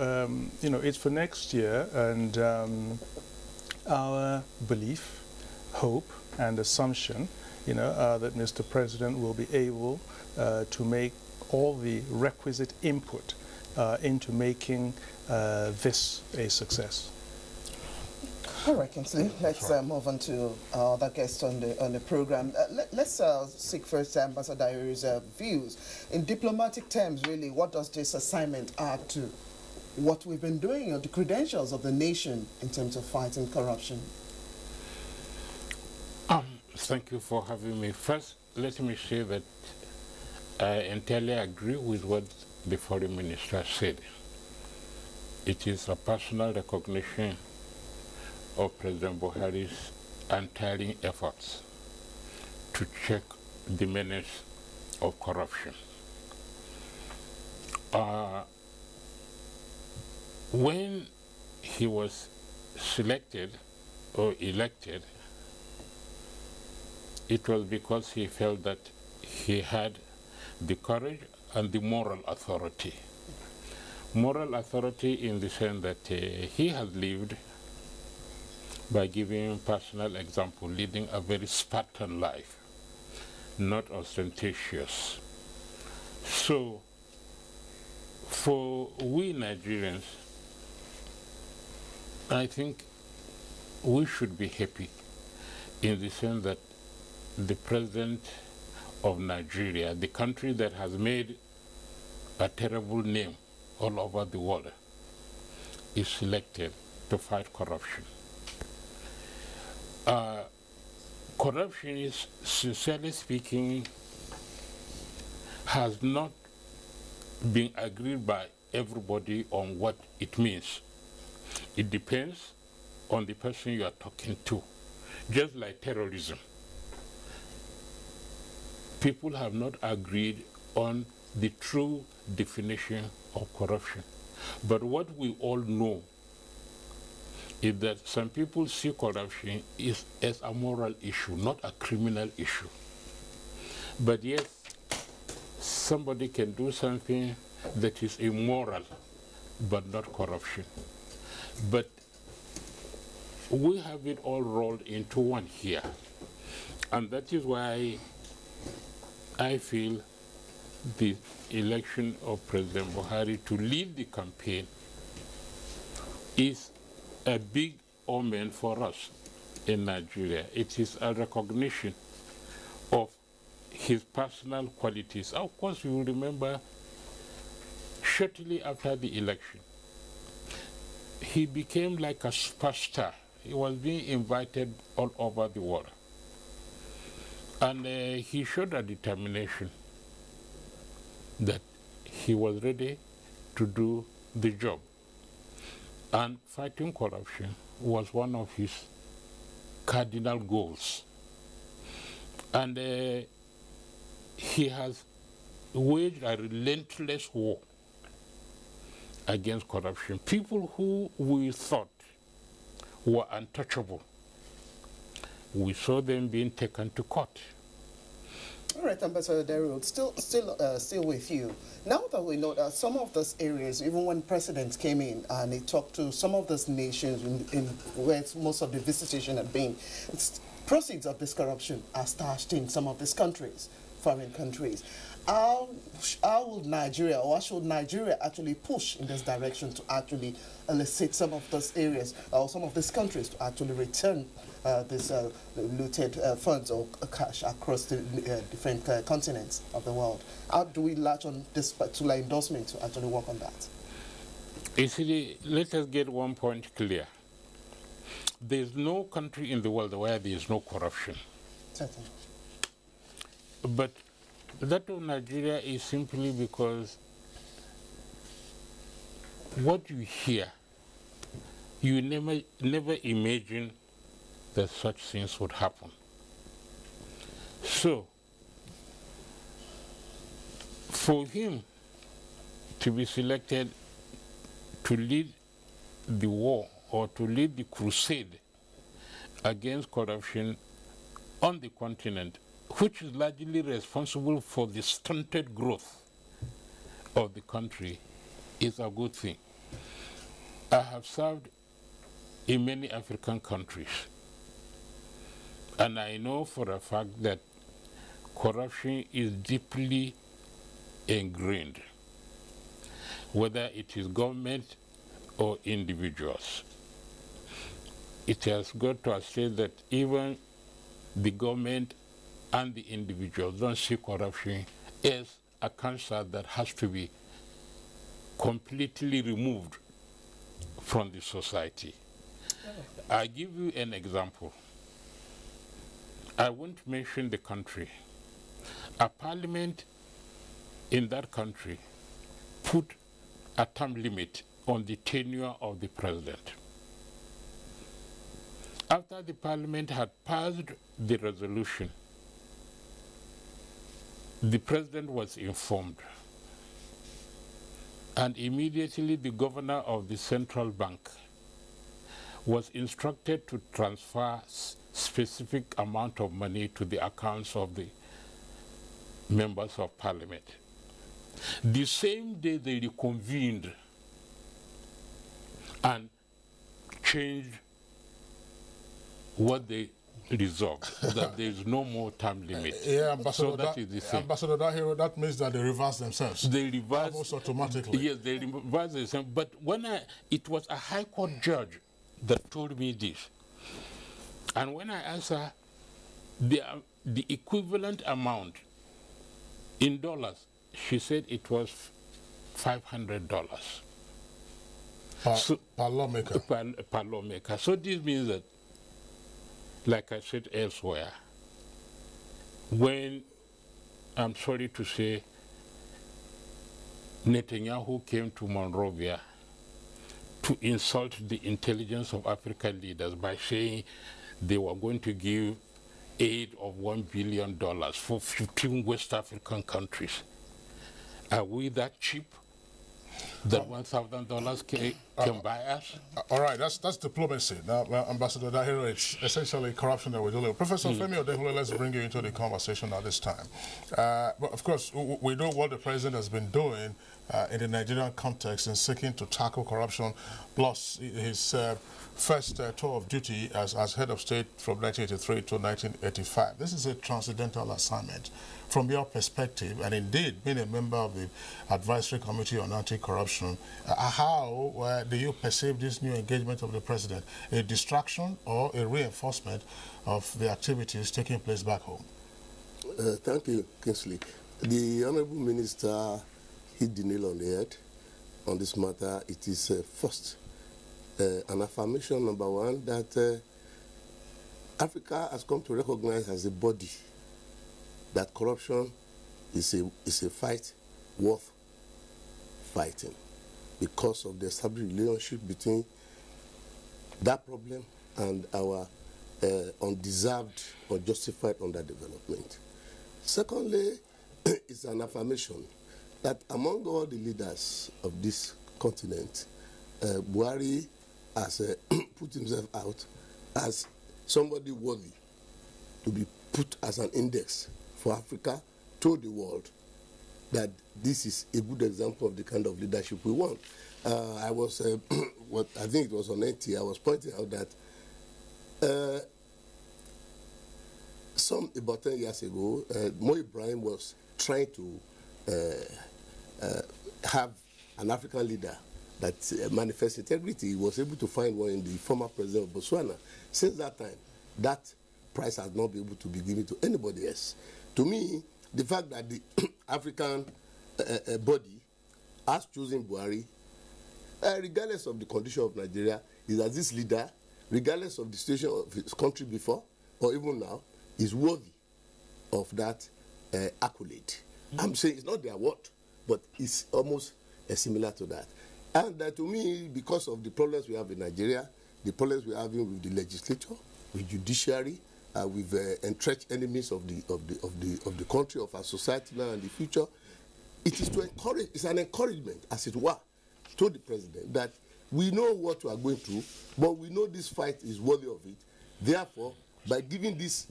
[SPEAKER 20] it's for next year, and our belief, hope, and assumption, that Mr. President will be able to make all the requisite input into making this a success.
[SPEAKER 1] All right, Kingsley, let's move on to our other guests on the program. Let's seek first Ambassador Daire's views. In diplomatic terms, really, what does this assignment add to what we've been doing, or the credentials of the nation in terms of fighting corruption?
[SPEAKER 21] Thank you for having me. First, let me say that I entirely agree with what the Foreign Minister said. It is a personal recognition of President Buhari's untiring efforts to check the menace of corruption. When he was selected or elected, it was because he felt that he had the courage and the moral authority. Moral authority in the sense that he has lived by giving personal example, leading a very Spartan life, not ostentatious. So, for we Nigerians, I think we should be happy in the sense that the President of Nigeria, the country that has made a terrible name all over the world, is selected to fight corruption. Corruption is, sincerely speaking, has not been agreed by everybody on what it means. It depends on the person you are talking to. Just like terrorism. People have not agreed on the true definition of corruption. But what we all know is that some people see corruption as a moral issue, not a criminal issue. But yes, somebody can do something that is immoral, but not corruption. But we have it all rolled into one here. And that is why I feel the election of President Buhari to lead the campaign is a big omen for us in Nigeria. It is a recognition of his personal qualities. Of course, you will remember shortly after the election, he became like a superstar. He was being invited all over the world. And he showed a determination that he was ready to do the job. And fighting corruption was one of his cardinal goals. And he has waged a relentless war against corruption. People who we thought were untouchable, we saw them being taken to court.
[SPEAKER 1] All right, Ambassador Daryl, still with you. Now that we know that some of those areas, even when presidents came in and he talked to some of those nations in where most of the visitation had been, proceeds of this corruption are stashed in some of these countries, foreign countries. How will Nigeria, or should Nigeria actually push in this direction to actually elicit some of those areas, or some of these countries to actually return these looted funds or cash across the different continents of the world? How do we latch on this particular endorsement to actually work on that?
[SPEAKER 21] You see, let us get one point clear. There's no country in the world where there is no corruption.
[SPEAKER 1] Certainly.
[SPEAKER 21] But that of Nigeria is simply because what you hear, you never imagine that such things would happen. So, for him to be selected to lead the war or to lead the crusade against corruption on the continent, which is largely responsible for the stunted growth of the country, is a good thing. I have served in many African countries, and I know for a fact that corruption is deeply ingrained. whether it is government or individuals. It has got to a state that even the government and the individuals don't see corruption as a cancer that has to be completely removed from the society. I give you an example. I won't mention the country. A parliament in that country put a term limit on the tenure of the president. After the parliament had passed the resolution, the president was informed, and immediately the governor of the central bank was instructed to transfer specific amount of money to the accounts of the members of parliament. The same day they reconvened and changed what they resolved, that there is no more term limit.
[SPEAKER 2] Yeah, Ambassador,
[SPEAKER 21] so that is the same.
[SPEAKER 2] Ambassador Dahiro, that means that they reverse themselves.
[SPEAKER 21] They reverse
[SPEAKER 2] almost automatically.
[SPEAKER 21] Yes, they reverse themselves. But when it was a high court judge that told me this, and when I asked her the equivalent amount in dollars, she said it was $500
[SPEAKER 2] per lawmaker.
[SPEAKER 21] Per lawmaker. So this means that, like I said elsewhere, when, I'm sorry to say, Netanyahu came to Monrovia to insult the intelligence of African leaders by saying they were going to give aid of $1 billion for 15 West African countries. Are we that cheap that $1,000 can buy us?
[SPEAKER 2] All right, that's diplomacy. Now, Ambassador Dahiro, it's essentially corruption that we're dealing with. Professor Femi Odehule, let's bring you into the conversation at this time. But of course, we know what the president has been doing in the Nigerian context in seeking to tackle corruption, plus his first tour of duty as head of state from 1983 to 1985. This is a transcendental assignment. From your perspective, and indeed being a member of the Advisory Committee on Anti-Corruption, how do you perceive this new engagement of the president? A distraction or a reinforcement of the activities taking place back home?
[SPEAKER 5] Thank you, Kingsley. The Honourable Minister hit the nail on the head on this matter. It is first an affirmation, number one, that Africa has come to recognize as a body that corruption is a fight worth fighting because of the established relationship between that problem and our undeserved or justified underdevelopment. Secondly, it's an affirmation that among all the leaders of this continent, Buhari has put himself out as somebody worthy to be put as an index for Africa to the world, that this is a good example of the kind of leadership we want. I was, I think it was on NTA, I was pointing out that about 10 years ago, Mo Ibrahim was trying to have an African leader that manifests integrity. He was able to find one in the former president of Botswana. Since that time, that prize has not been able to be given to anybody else. To me, the fact that the African body has chosen Buhari, regardless of the condition of Nigeria, is that this leader, regardless of the situation of his country before or even now, is worthy of that accolade. I'm saying it's not the award, but it's almost similar to that. And to me, because of the problems we have in Nigeria, the problems we're having with the legislature, with judiciary, with entrenched enemies of the country, of our society now and the future, it is to encourage. It's an encouragement, as it were, to the president that we know what we are going through, but we know this fight is worthy of it. Therefore, by giving this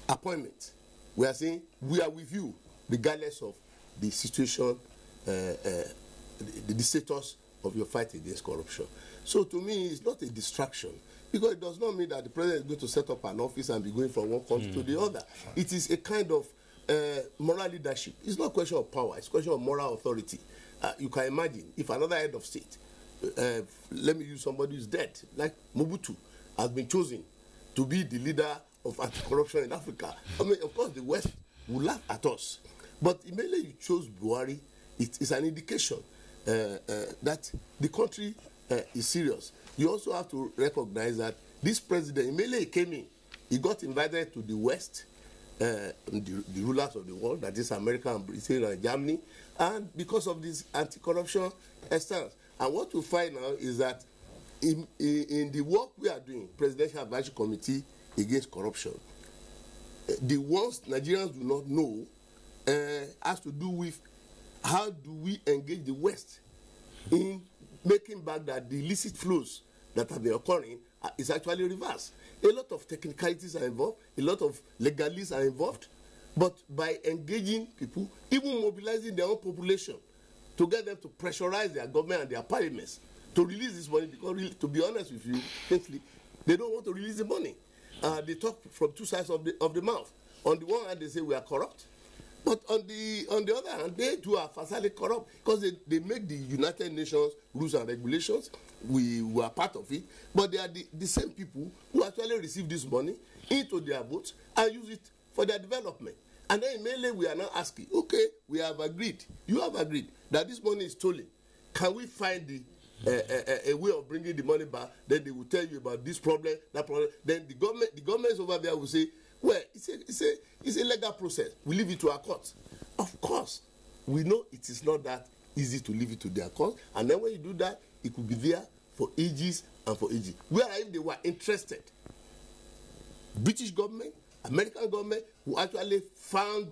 [SPEAKER 5] appointment, we are saying we are with you, regardless of the situation, the status of your fight against corruption. So to me, it's not a distraction, because it does not mean that the president is going to set up an office and be going from one country to the other. It is a kind of moral leadership. It's not a question of power. It's a question of moral authority. You can imagine if another head of state, let me use somebody who's dead, like Mobutu, has been chosen to be the leader of anti-corruption in Africa. I mean, of course, the West will laugh at us. But immediately you chose Buhari, it's an indication that the country is serious. You also have to recognize that this president, immediately he came in, he got invited to the West, the rulers of the world, that is America and Britain and Germany, and because of this anti-corruption stance. And what we find now is that in the work we are doing, Presidential Advisory Committee Against Corruption, the ones Nigerians do not know has to do with how do we engage the West in making back that the illicit flows that have been occurring is actually reversed. A lot of technicalities are involved, a lot of legalists are involved, but by engaging people, even mobilizing their own population to get them to pressurize their government and their parliaments to release this money, because really, to be honest with you, they don't want to release the money. They talk from two sides of the mouth. On the one hand, they say we are corrupt, but on the other hand, they too are factually corrupt because they make the United Nations rules and regulations. We were part of it, but they are the same people who actually receive this money into their boats and use it for their development. And then immediately we are now asking, okay, we have agreed, you have agreed that this money is stolen. Can we find a way of bringing the money back? Then they will tell you about this problem, that problem. Then the governments over there will say, well, it's a legal process. We leave it to our courts. Of course, we know it is not that easy to leave it to their courts. And then when you do that, it could be there for ages and for ages. Whereas if they were interested, British government, American government will actually find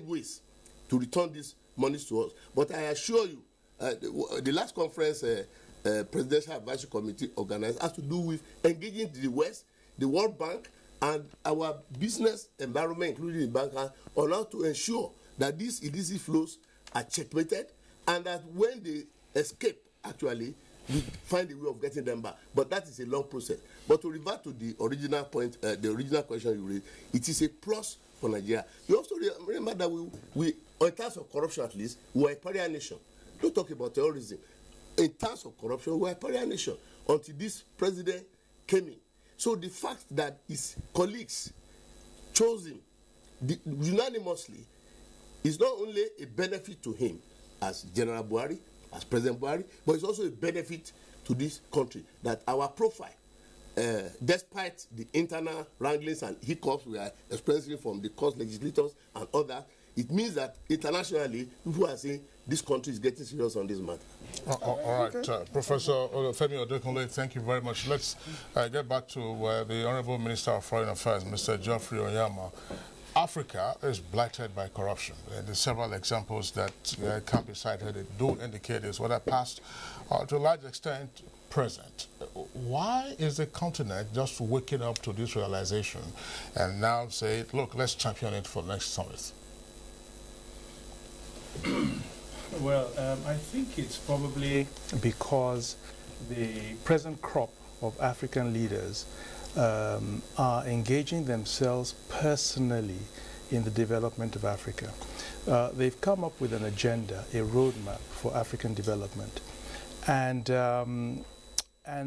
[SPEAKER 5] ways to return these monies to us. But I assure you, the last conference Presidential Advisory Committee organized has to do with engaging the West, the World Bank, and our business environment, including the bankers, on how to ensure that these illicit flows are checkmated and that when they escape, actually, we find a way of getting them back. But that is a long process. But to revert to the original point, the original question you raised, it is a plus for Nigeria. You also remember that we in terms of corruption at least, we are a pariah nation. Don't talk about terrorism. In terms of corruption, we are a pariah nation until this president came in. So the fact that his colleagues chose him unanimously is not only a benefit to him as General Buhari, as President Buhari, but it's also a benefit to this country that our profile, despite the internal wranglings and hiccups we are experiencing from the court legislators and others, it means that internationally, people are saying this country is getting serious on this matter.
[SPEAKER 2] All right, Professor Femi Odekunle, thank you very much. Let's get back to the Honorable Minister of Foreign Affairs, Mr. Geoffrey Onyama. Africa is blighted by corruption. There's several examples that can be cited that do indicate this, whether past or to a large extent present. Why is the continent just waking up to this realization and now say, look, let's champion it for next summit?
[SPEAKER 20] Well, I think it's probably because the present crop of African leaders are engaging themselves personally in the development of Africa. They've come up with an agenda, a roadmap for African development, and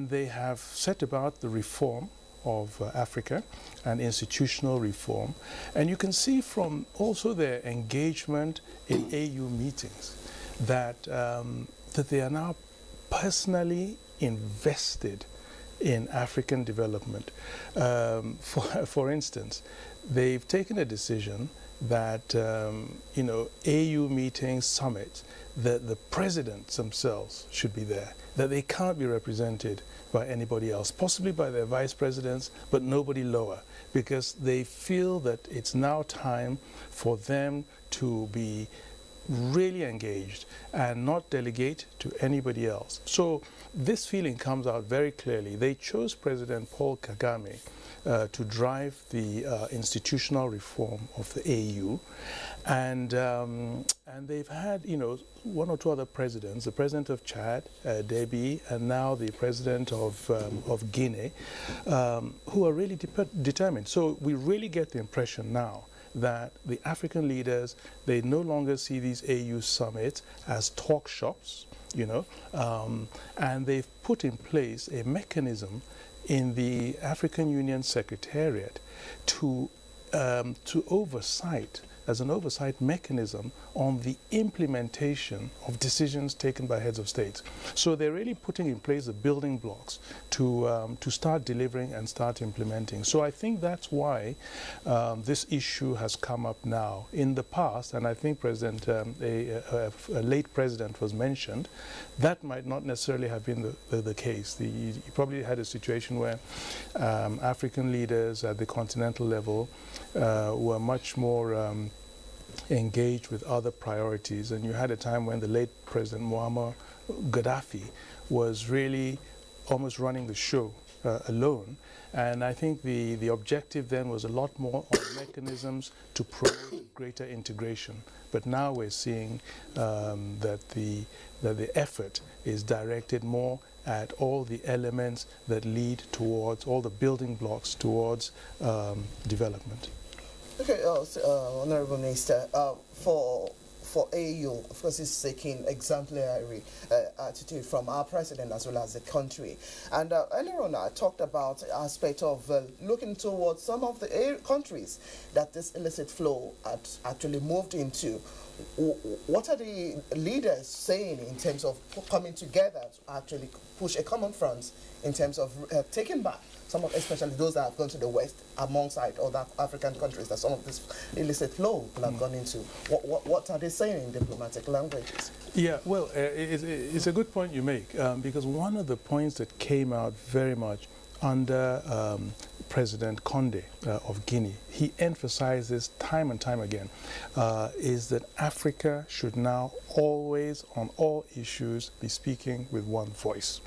[SPEAKER 20] they have set about the reform of Africa and institutional reform. And you can see from also their engagement in AU meetings that, that they are now personally invested in African development. For instance, they've taken a decision that, you know, AU meetings, summits, that the presidents themselves should be there, that they can't be represented by anybody else, possibly by their vice presidents, but nobody lower, because they feel that it's now time for them to be really engaged and not delegate to anybody else. So this feeling comes out very clearly. They chose President Paul Kagame to drive the institutional reform of the AU, and they've had, you know, one or two other presidents, the president of Chad, Déby, and now the president of Guinea, who are really determined. So we really get the impression now that the African leaders, they no longer see these AU summits as talk shops, you know, and they've put in place a mechanism in the African Union Secretariat to oversight, as an oversight mechanism on the implementation of decisions taken by heads of states. So they're really putting in place the building blocks to start delivering and start implementing. So I think that's why this issue has come up now. In the past, and I think a late president was mentioned, that might not necessarily have been the case. You probably had a situation where African leaders at the continental level were much more engaged with other priorities, and you had a time when the late President Muammar Gaddafi was really almost running the show alone, and I think the objective then was a lot more on mechanisms to promote greater integration. But now we're seeing that the effort is directed more at all the elements that lead towards, all the building blocks towards development.
[SPEAKER 1] Okay, Honorable Minister, for AU, of course, is seeking exemplary attitude from our president as well as the country. And earlier on, I talked about the aspect of looking towards some of the countries that this illicit flow had actually moved into. What are the leaders saying in terms of coming together to actually push a common front in terms of taking back some of, especially those that have gone to the West, alongside other African countries that some of this illicit flow will have gone into? What are they saying in diplomatic languages?
[SPEAKER 20] Yeah, well, it's a good point you make, because one of the points that came out very much under President Condé of Guinea, he emphasizes time and time again, is that Africa should now always, on all issues, be speaking with one voice.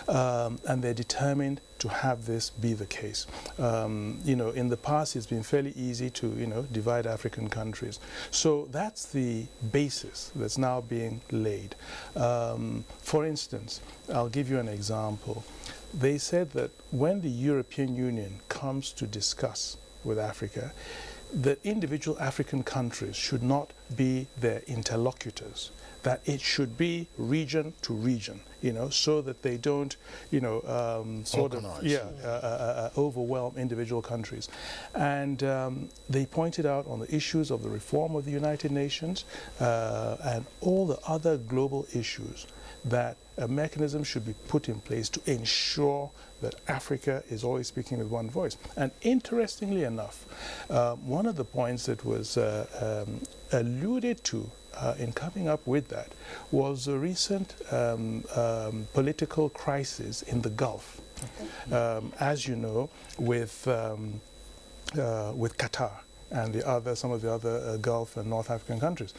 [SPEAKER 20] And they're determined to have this be the case. You know, in the past, it's been fairly easy to, you know, divide African countries. So that's the basis that's now being laid. For instance, I'll give you an example. They said that when the European Union comes to discuss with Africa, that individual African countries should not be their interlocutors, that it should be region to region, you know, so that they don't, you know, overwhelm individual countries. And they pointed out on the issues of the reform of the United Nations and all the other global issues that a mechanism should be put in place to ensure that Africa is always speaking with one voice. And interestingly enough, one of the points that was alluded to in coming up with that was a recent political crisis in the Gulf. As you know, with Qatar and some of the other Gulf and North African countries.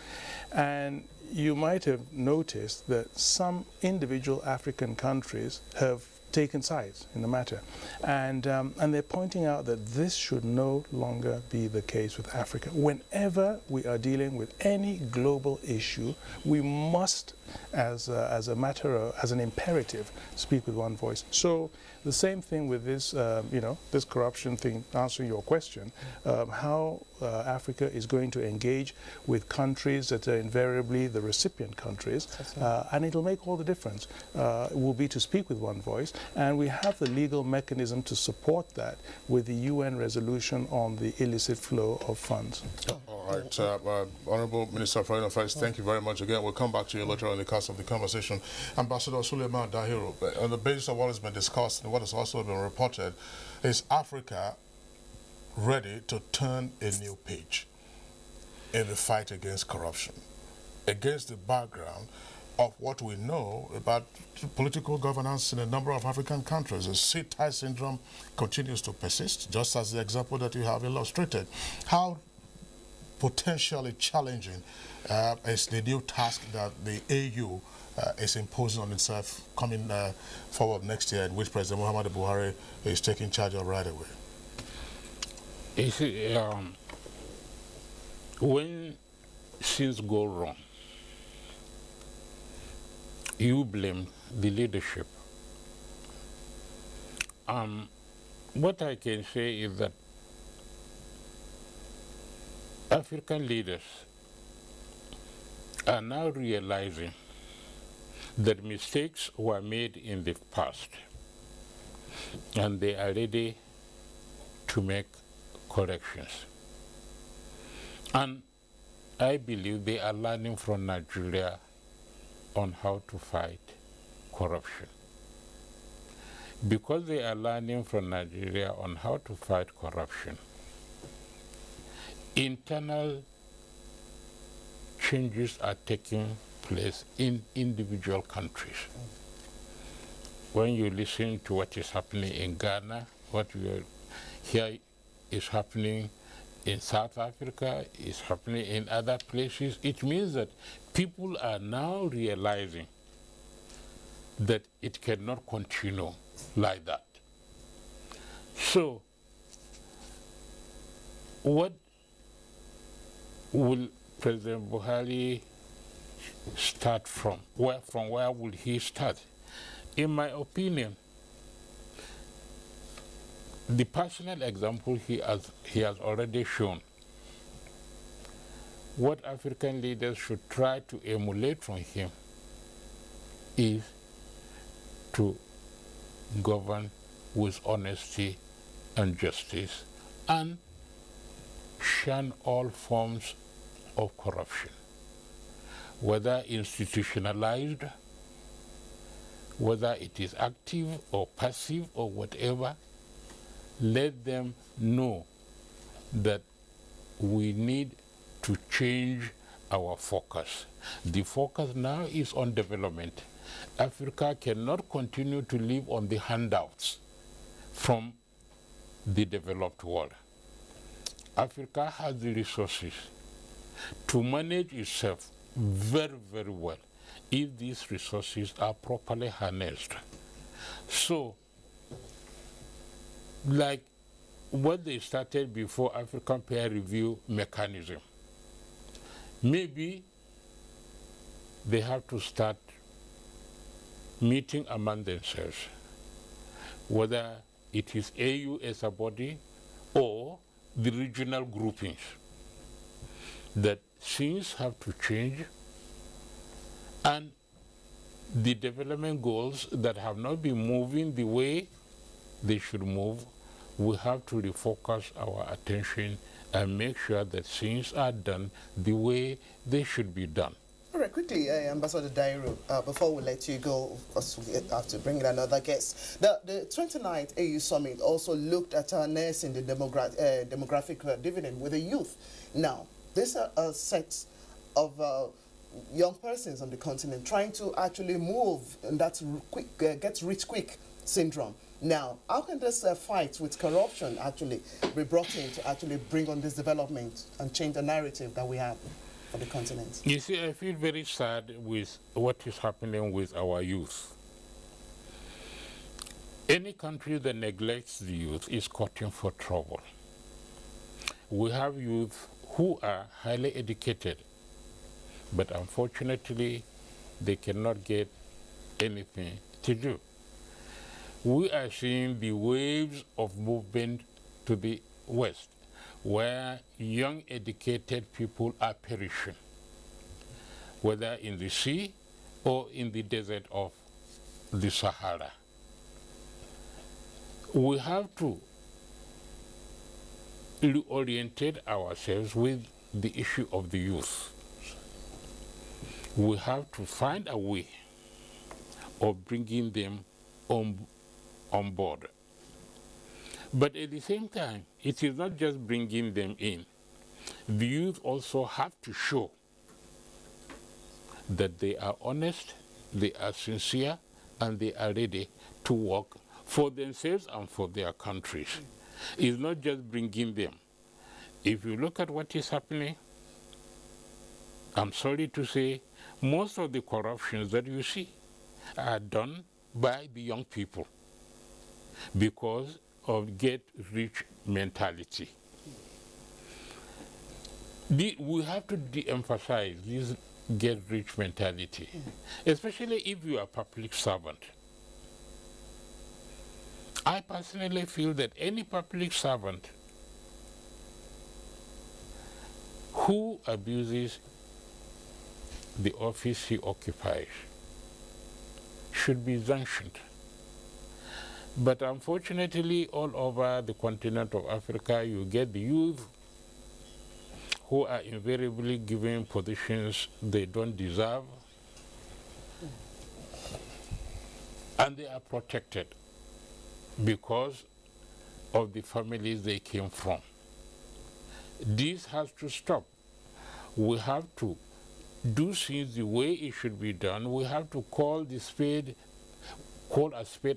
[SPEAKER 20] And you might have noticed that some individual African countries have taken sides in the matter. And they're pointing out that this should no longer be the case with Africa. Whenever we are dealing with any global issue, we must, as an imperative, speak with one voice. So the same thing with this, you know, this corruption thing, answering your question, how Africa is going to engage with countries that are invariably the recipient countries, and it'll make all the difference. It will be to speak with one voice, and we have the legal mechanism to support that with the UN resolution on the illicit flow of funds.
[SPEAKER 2] All right, Honorable Minister of Foreign Affairs, thank you very much again. We'll come back to you later on in the course of the conversation. Ambassador Suleiman Dahiru, on the basis of what has been discussed and what has also been reported, is Africa ready to turn a new page in the fight against corruption, against the background of what we know about political governance in a number of African countries? The sit-tie syndrome continues to persist, just as the example that you have illustrated. How potentially challenging is the new task that the AU is imposing on itself coming forward next year, in which President Muhammadu Buhari is taking charge of right away?
[SPEAKER 21] You see, when things go wrong, you blame the leadership. What I can say is that African leaders are now realizing that mistakes were made in the past, and they are ready to make corrections. And I believe they are learning from Nigeria on how to fight corruption. Because they are learning from Nigeria on how to fight corruption, internal changes are taking place in individual countries. When you listen to what is happening in Ghana, what you hear is happening in South Africa, is happening in other places, it means that people are now realizing that it cannot continue like that. So, what will President Buhari start from? From where will he start? In my opinion, the personal example he has already shown. What African leaders should try to emulate from him is to govern with honesty and justice and shun all forms of corruption, whether institutionalized, whether it is active or passive or whatever. Let them know that we need to change our focus. The focus now is on development. Africa cannot continue to live on the handouts from the developed world. Africa has the resources to manage itself very, very well if these resources are properly harnessed. So, like what they started before African peer review mechanism, maybe they have to start meeting among themselves, whether it is AU as a body or the regional groupings, that things have to change and the development goals that have not been moving the way they should move, we have to refocus our attention and make sure that things are done the way they should be done.
[SPEAKER 1] All right, quickly, Ambassador Dairo, before we let you go, because we have to bring in another guest. The 29th AU Summit also looked at harnessing the demographic dividend with the youth. Now, these are a set of young persons on the continent trying to actually move, and that's quick, get rich quick syndrome. Now, how can this fight with corruption actually be brought in to actually bring on this development and change the narrative that we have for the continent?
[SPEAKER 21] You see, I feel very sad with what is happening with our youth. Any country that neglects the youth is caught in for trouble. We have youth who are highly educated, but unfortunately, they cannot get anything to do. We are seeing the waves of movement to the west, where young educated people are perishing, whether in the sea or in the desert of the Sahara. We have to reorientate ourselves with the issue of the youth. We have to find a way of bringing them on board. But at the same time, it is not just bringing them in. The youth also have to show that they are honest, they are sincere, and they are ready to work for themselves and for their countries. It's not just bringing them. If you look at what is happening, I'm sorry to say, most of the corruptions that you see are done by the young people because of get-rich mentality. We have to de-emphasize this get-rich mentality, especially if you are a public servant. I personally feel that any public servant who abuses the office he occupies should be sanctioned. But unfortunately, all over the continent of Africa, you get the youth who are invariably given positions they don't deserve, and they are protected because of the families they came from. This has to stop. We have to do things the way it should be done. We have to call a spade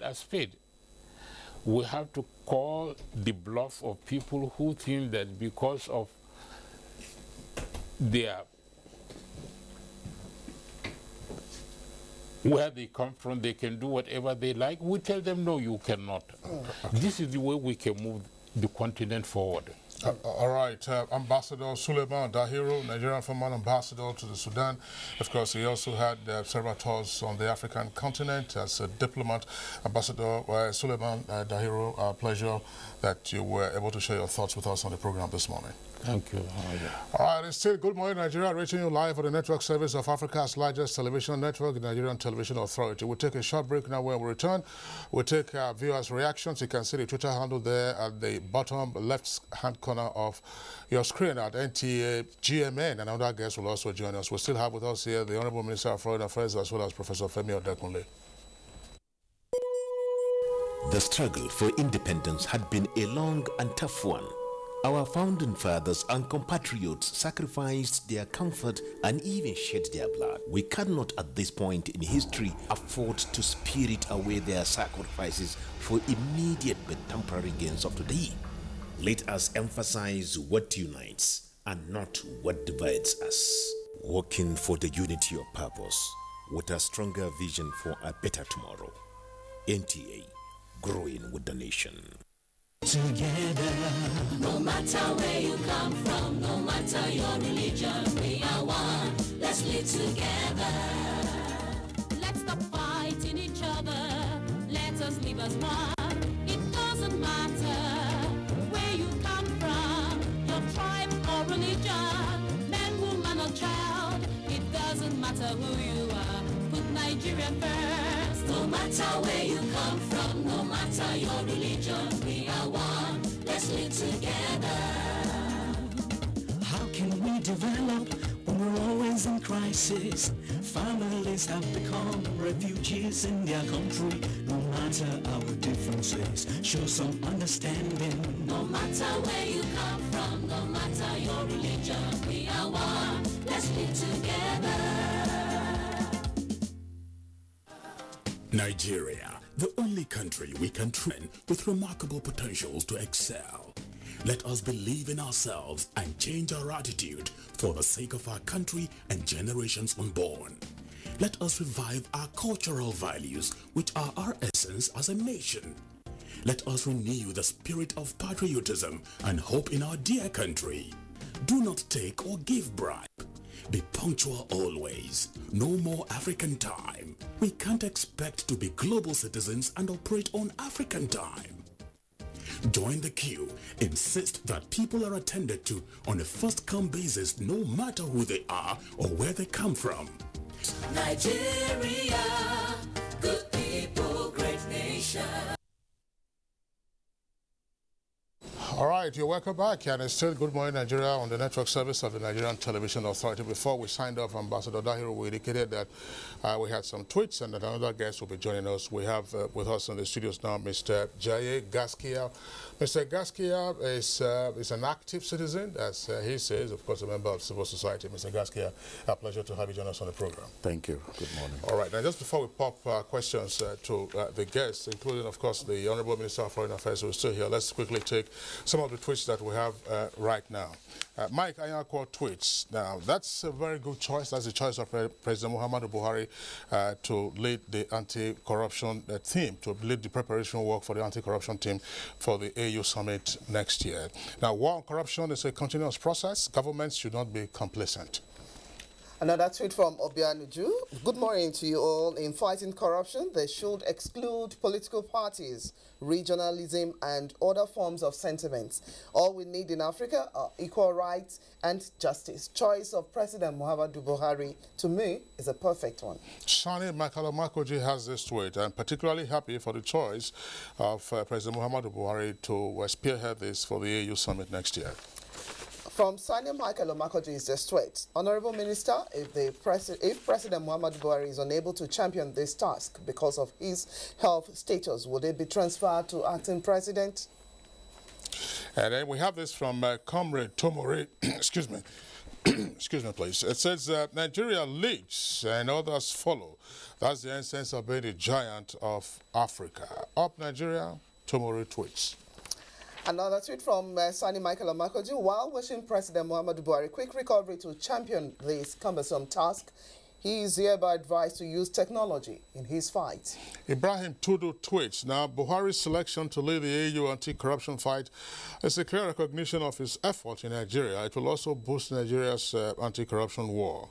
[SPEAKER 21] a spade. We have to call the bluff of people who think that because of where they come from, they can do whatever they like. We tell them, no, you cannot. This is the way we can move the continent forward.
[SPEAKER 2] All right, Ambassador Suleiman Dahiru, Nigerian former ambassador to the Sudan. Of course, he also had several tours on the African continent as a diplomat. Ambassador Suleiman Dahiru, a pleasure that you were able to share your thoughts with us on the program this morning.
[SPEAKER 21] Thank you.
[SPEAKER 2] All right, it's still Good Morning Nigeria, reaching you live on the network service of Africa's largest television network, the Nigerian Television Authority. We'll take a short break now. When we return, we'll take viewers' reactions. You can see the Twitter handle there at the bottom left-hand corner of your screen at NTA GMN, and other guests will also join us. We'll still have with us here the Honorable Minister of Foreign Affairs as well as Professor Femi Odekunle.
[SPEAKER 6] The struggle for independence had been a long and tough one. Our founding fathers and compatriots sacrificed their comfort and even shed their blood. We cannot at this point in history afford to spirit away their sacrifices for immediate but temporary gains of today. Let us emphasize what unites and not what divides us. Working for the unity of purpose with a stronger vision for a better tomorrow. NTA, growing with the nation.
[SPEAKER 22] Together, no matter where you come from, no matter your religion, we are one. Let's live together. Let's stop fighting each other. Let us live as one. It doesn't matter where you come from, your tribe or religion, man, woman or child. It doesn't matter who you are. Put Nigeria first. No matter where you come from, no matter your religion, we are one. Let's live together.
[SPEAKER 23] How can we develop when we're always in crisis? Families have become refugees in their country. No matter our differences, show some understanding.
[SPEAKER 22] No matter where you come from, no matter your religion, we are one. Let's live together.
[SPEAKER 24] Nigeria, the only country we can train with remarkable potentials to excel. Let us believe in ourselves and change our attitude for the sake of our country and generations unborn. Let us revive our cultural values, which are our essence as a nation. Let us renew the spirit of patriotism and hope in our dear country. Do not take or give bribe. Be punctual always. No more African time. We can't expect to be global citizens and operate on African time. Join the queue. Insist that people are attended to on a first-come basis, no matter who they are or where they come from.
[SPEAKER 22] Nigeria, good people, great nation.
[SPEAKER 2] All right, you're welcome back, and it's still Good Morning Nigeria on the network service of the Nigerian Television Authority. Before we signed off, Ambassador Dahiru, we indicated that we had some tweets and that another guest will be joining us. We have with us in the studios now Mr. Jaye Gaskia. Mr. Gaskia is an active citizen, as he says, of course, a member of civil society. Mr. Gaskia, a pleasure to have you join us on the program.
[SPEAKER 25] Thank you. Good morning.
[SPEAKER 2] All right, now just before we pop questions to the guests, including, of course, the Honorable Minister of Foreign Affairs who is still here, let's quickly take some of the tweets that we have right now. Mike Ayako tweets. Now, that's a very good choice. That's the choice of President Muhammadu Buhari to lead the anti-corruption team, to lead the preparation work for the anti-corruption team for the AU summit next year. Now, war on corruption is a continuous process. Governments should not be complacent.
[SPEAKER 1] Another tweet from Obianuju. Good morning to you all. In fighting corruption, they should exclude political parties, regionalism, and other forms of sentiments. All we need in Africa are equal rights and justice. Choice of President Muhammadu Buhari, to me, is a perfect one.
[SPEAKER 2] Sani Makalomakoji has this tweet. I'm particularly happy for the choice of President Muhammadu Buhari to spearhead this for the AU summit next year.
[SPEAKER 1] From Sanya Michael Omakoji is just tweet. Honorable Minister, if President Muhammadu Buhari is unable to champion this task because of his health status, would it be transferred to acting president?
[SPEAKER 2] And then we have this from Comrade Tomori. Excuse me. Excuse me, please. It says Nigeria leads and others follow. That's the essence of being the giant of Africa. Up Nigeria, Tomori tweets.
[SPEAKER 1] Another tweet from Sani Michael Omakoji. While wishing President Muhammadu Buhari quick recovery to champion this cumbersome task, he is hereby advised to use technology in his fight.
[SPEAKER 2] Ibrahim Tudu tweets, now Buhari's selection to lead the AU anti-corruption fight is a clear recognition of his effort in Nigeria. It will also boost Nigeria's anti-corruption war.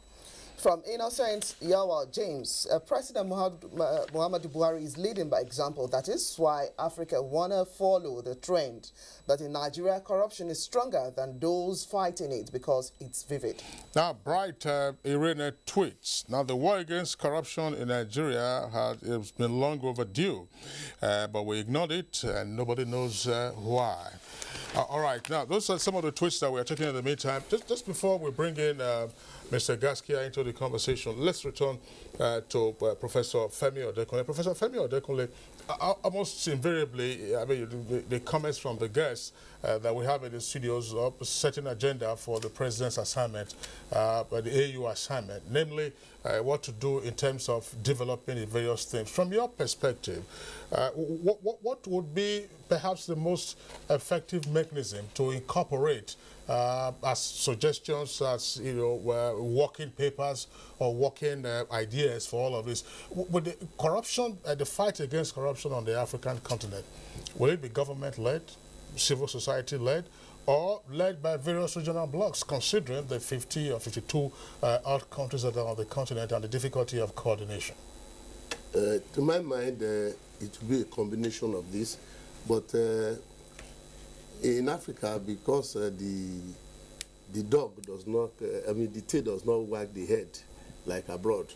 [SPEAKER 1] From Innocent Yawa James, President Muhammadu Buhari is leading by example. That is why Africa wanna follow the trend. But in Nigeria, corruption is stronger than those fighting it because it's vivid.
[SPEAKER 2] Now, Bright Irene tweets, now the war against corruption in Nigeria has been long overdue, but we ignored it and nobody knows why. All right, now those are some of the tweets that we are taking in the meantime. Just before we bring in Mr. Gaskia into the conversation, let's return to Professor Femi Odekunle. Professor Femi Odekunle, almost invariably, I mean, the comments from the guests that we have in the studios are setting agenda for the president's assignment, the AU assignment, namely what to do in terms of developing the various things. From your perspective, what would be perhaps the most effective mechanism to incorporate as suggestions, as working papers or working ideas for all of this? With the corruption, the fight against corruption on the African continent, will it be government-led, civil society-led, or led by various regional blocs, considering the 50 or 52 odd countries that are on the continent and the difficulty of coordination?
[SPEAKER 5] To my mind, it will be a combination of this, but in Africa, because the dog does not, the tail does not wag the head like abroad.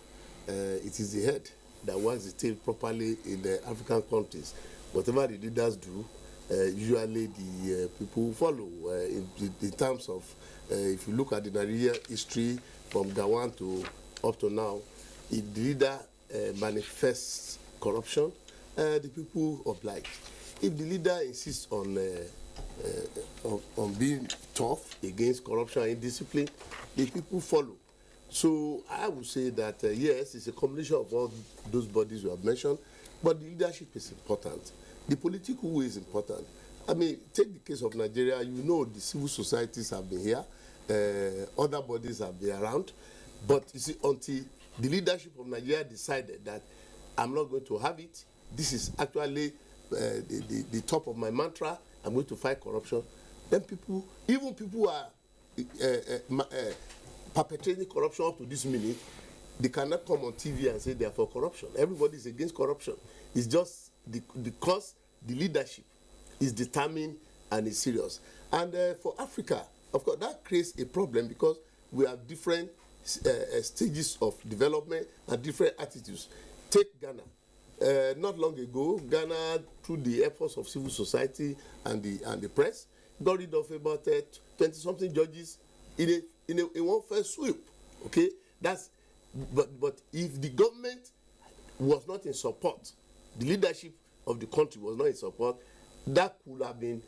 [SPEAKER 5] It is the head that wags the tail properly in the African countries. Whatever the leaders do, usually the people follow. In terms of, if you look at the Nigerian history from Gawan to up to now, if the leader manifests corruption, the people oblige. If the leader insists on being tough against corruption and indiscipline, the people follow. So I would say that yes, it's a combination of all those bodies you have mentioned, but the leadership is important. The political will is important. I mean, take the case of Nigeria. You know, the civil societies have been here, other bodies have been around, but you see, until the leadership of Nigeria decided that I'm not going to have it, this is actually the top of my mantra, I'm going to fight corruption, then people, even people who are perpetrating corruption up to this minute, they cannot come on TV and say they are for corruption. Everybody is against corruption. It's just because the leadership is determined and is serious. And for Africa, of course, that creates a problem because we have different stages of development and different attitudes. Take Ghana. Not long ago, Ghana, through the efforts of civil society and the press, got rid of about 20-something judges in one first sweep. Okay, but if the government was not in support, the leadership of the country was not in support, that could have been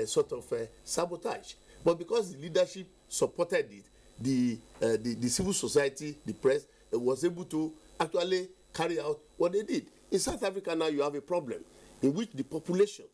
[SPEAKER 5] sort of sabotage. But because the leadership supported it, the civil society, the press, was able to actually carry out what they did. In South Africa now you have a problem in which the population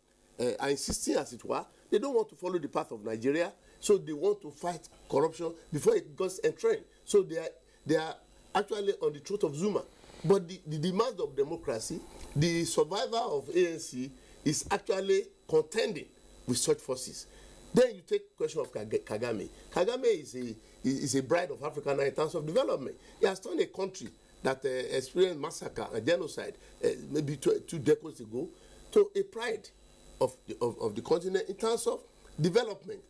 [SPEAKER 5] are insisting, as it were, they don't want to follow the path of Nigeria, so they want to fight corruption before it goes entrained. So they are actually on the throat of Zuma. But the demand of democracy, the survival of ANC is actually contending with such forces. Then you take question of Kagame. Kagame is a bride of Africa in terms of development. He has turned a country that experienced massacre and genocide maybe two decades ago to a pride of the continent in terms of development.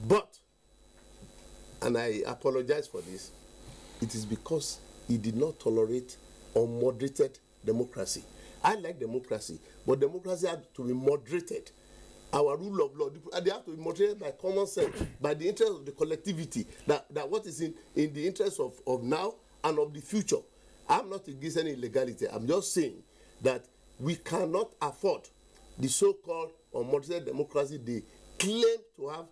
[SPEAKER 5] But, and I apologize for this, it is because he did not tolerate unmoderated democracy. I like democracy, but democracy has to be moderated. Our rule of law, they have to be moderated by common sense, by the interest of the collectivity, that what is in the interest of now and of the future. I'm not against any illegality. I'm just saying that we cannot afford the so-called unmoderated democracy they claim to have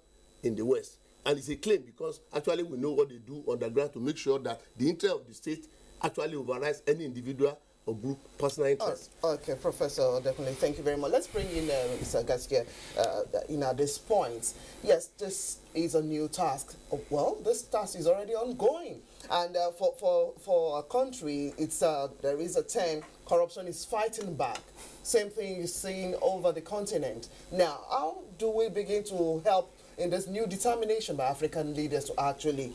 [SPEAKER 5] in the West. And it's a claim because actually we know what they do on the ground to make sure that the interest of the state actually overrides any individual or group personal interest.
[SPEAKER 1] Oh, okay, Professor, definitely. Thank you very much. Let's bring in Mr. Gaskia at this point. Yes, this is a new task. Well, this task is already ongoing. And for a country, it's there is a term, corruption is fighting back. Same thing you're seeing over the continent. Now, how do we begin to help in this new determination by African leaders to actually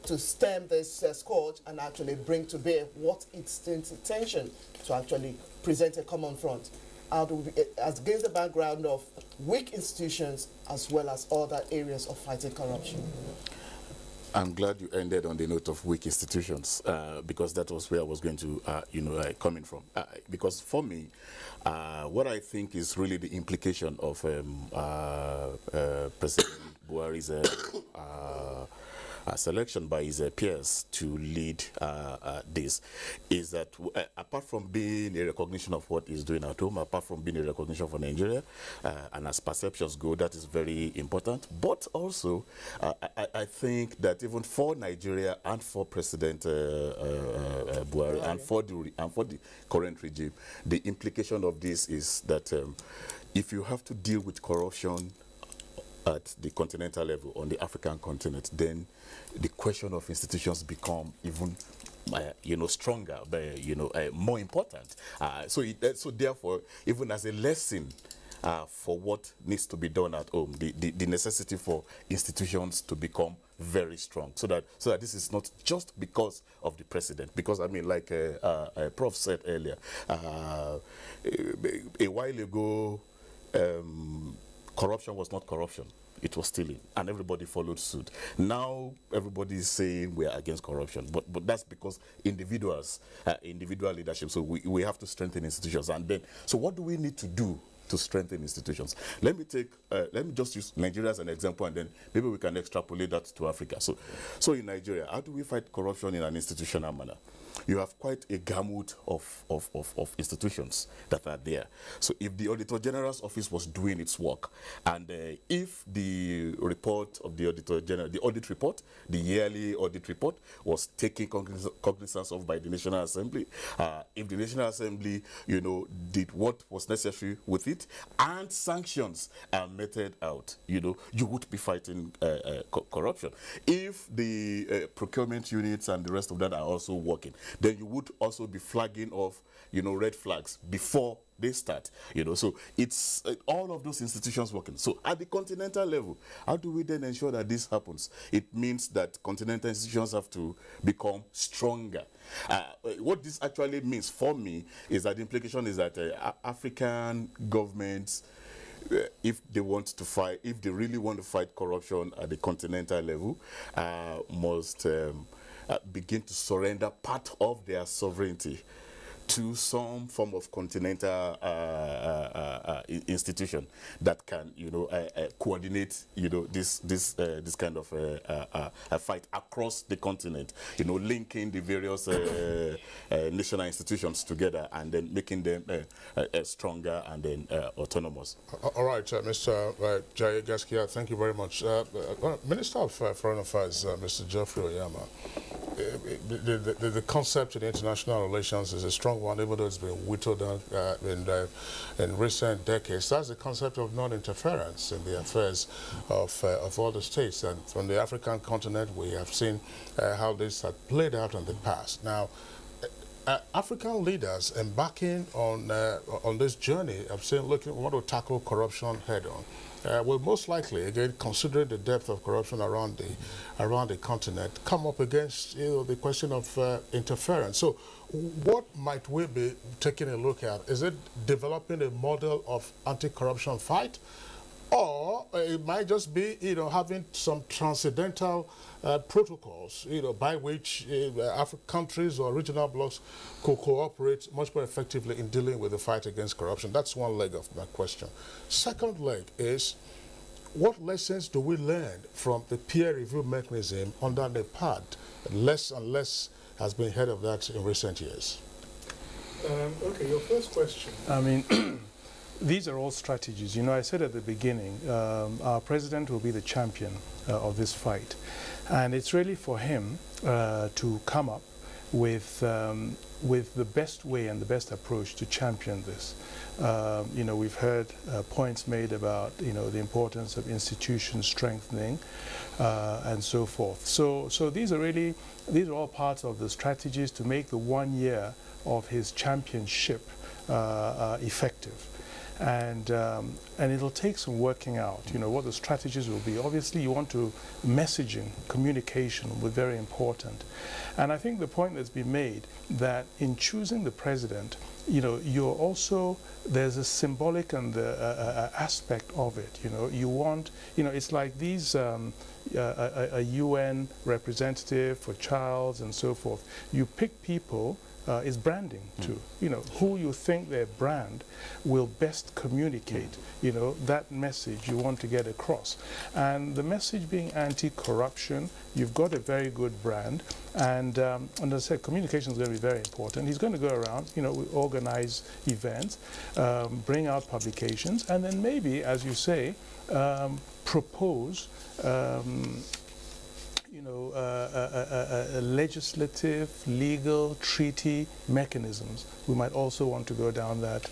[SPEAKER 1] to stem this scourge and actually bring to bear what it's intention to actually present a common front? How do we, against the background of weak institutions as well as other areas of fighting corruption?
[SPEAKER 7] I'm glad you ended on the note of weak institutions because that was where I was going to, coming from. Because for me, what I think is really the implication of President Buhari's selection by his peers to lead this is that apart from being a recognition of what he's doing at home, apart from being a recognition for Nigeria, and as perceptions go, that is very important. But also, I think that even for Nigeria and for President Buhari and for the current regime, the implication of this is that if you have to deal with corruption at the continental level, on the African continent, then the question of institutions become even, stronger, more important. So therefore, even as a lesson for what needs to be done at home, the necessity for institutions to become very strong, so that this is not just because of the president. Because I mean, like Prof said earlier, a while ago, corruption was not corruption. It was stealing, and everybody followed suit. Now everybody is saying we are against corruption, but that's because individual leadership. So we have to strengthen institutions, and then so what do we need to do to strengthen institutions? Let me just use Nigeria as an example, and then maybe we can extrapolate that to Africa. So in Nigeria, how do we fight corruption in an institutional manner? You have quite a gamut of institutions that are there. So if the Auditor General's office was doing its work, and if the report of the Auditor General, the audit report, the yearly audit report, was taken cognizance of by the National Assembly, if the National Assembly, did what was necessary with it, and sanctions are meted out, you would be fighting corruption. If the procurement units and the rest of that are also working, then you would also be flagging off, red flags before they start, So it's all of those institutions working. So at the continental level, how do we then ensure that this happens? It means that continental institutions have to become stronger. What this actually means for me is that the implication is that African governments, if they really want to fight corruption at the continental level, must begin to surrender part of their sovereignty to some form of continental institution that can, coordinate, this kind of fight across the continent, linking the various national institutions together and then making them stronger and then autonomous.
[SPEAKER 2] All right, Mr. Jai Gaskia, thank you very much. Minister of Foreign Affairs, Mr. Geoffrey Oyama, the concept in international relations is a strong one, even though it's been whittled down in recent decades. That's the concept of non-interference in the affairs of all the states. And from the African continent, we have seen how this had played out in the past. Now, African leaders embarking on this journey of saying, look, we want to tackle corruption head-on, will most likely, again, considering the depth of corruption around the continent, come up against the question of interference. So what might we be taking a look at? Is it developing a model of anti-corruption fight? Or it might just be, having some transcendental protocols, by which African countries or regional blocs could cooperate much more effectively in dealing with the fight against corruption. That's one leg of my question. Second leg is, what lessons do we learn from the peer review mechanism under NEPAD? Less and less has been heard of that in recent years.
[SPEAKER 20] Okay, your first question. I mean, these are all strategies. I said at the beginning, our president will be the champion of this fight. And it's really for him to come up with the best way and the best approach to champion this. We've heard points made about, the importance of institution strengthening and so forth. So these are all parts of the strategies to make the 1 year of his championship effective. And it'll take some working out, what the strategies will be. Obviously, you want to, messaging, communication will be very important. And I think the point that's been made that in choosing the president, you're also, there's a symbolic and the aspect of it. You want, it's like these, a UN representative for Charles and so forth. You pick people. Is branding too. Who you think their brand will best communicate, that message you want to get across. And the message being anti-corruption, you've got a very good brand. And as I said, communication is going to be very important. He's going to go around, organize events, bring out publications, and then maybe, as you say, propose legislative, legal, treaty mechanisms. We might also want to go down that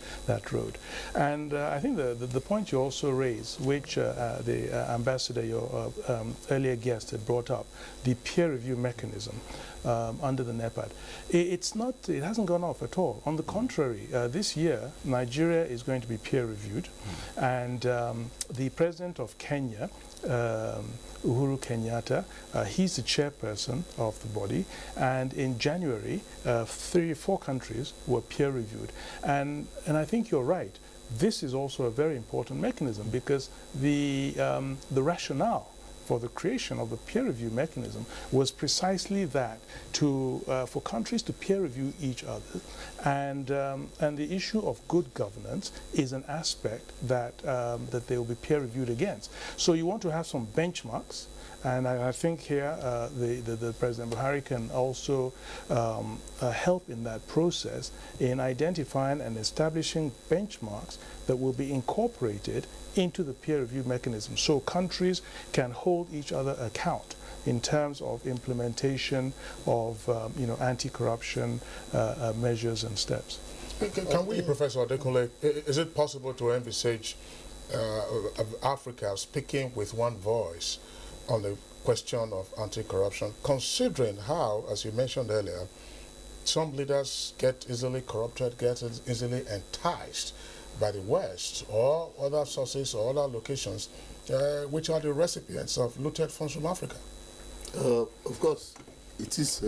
[SPEAKER 20] road. And I think the point you also raised, which the ambassador, your earlier guest, had brought up, the peer review mechanism under the NEPAD. It hasn't gone off at all. On the contrary, this year, Nigeria is going to be peer reviewed, and the president of Kenya, Uhuru Kenyatta, he's the chairperson of the body, and in January, 3 or 4 countries were peer reviewed. And I think you're right. This is also a very important mechanism because the rationale for the creation of the peer review mechanism was precisely that, for countries to peer review each other, and the issue of good governance is an aspect that they will be peer reviewed against. So you want to have some benchmarks, and I think here the President Buhari can also help in that process in identifying and establishing benchmarks that will be incorporated into the peer review mechanism, so countries can hold each other account in terms of implementation of anti-corruption measures and steps.
[SPEAKER 2] Can we, Professor Adekunle, is it possible to envisage Africa speaking with one voice on the question of anti-corruption, considering how, as you mentioned earlier, some leaders get easily corrupted, get easily enticed by the West or other sources or other locations, which are the recipients of looted funds from Africa?
[SPEAKER 5] Of course, it is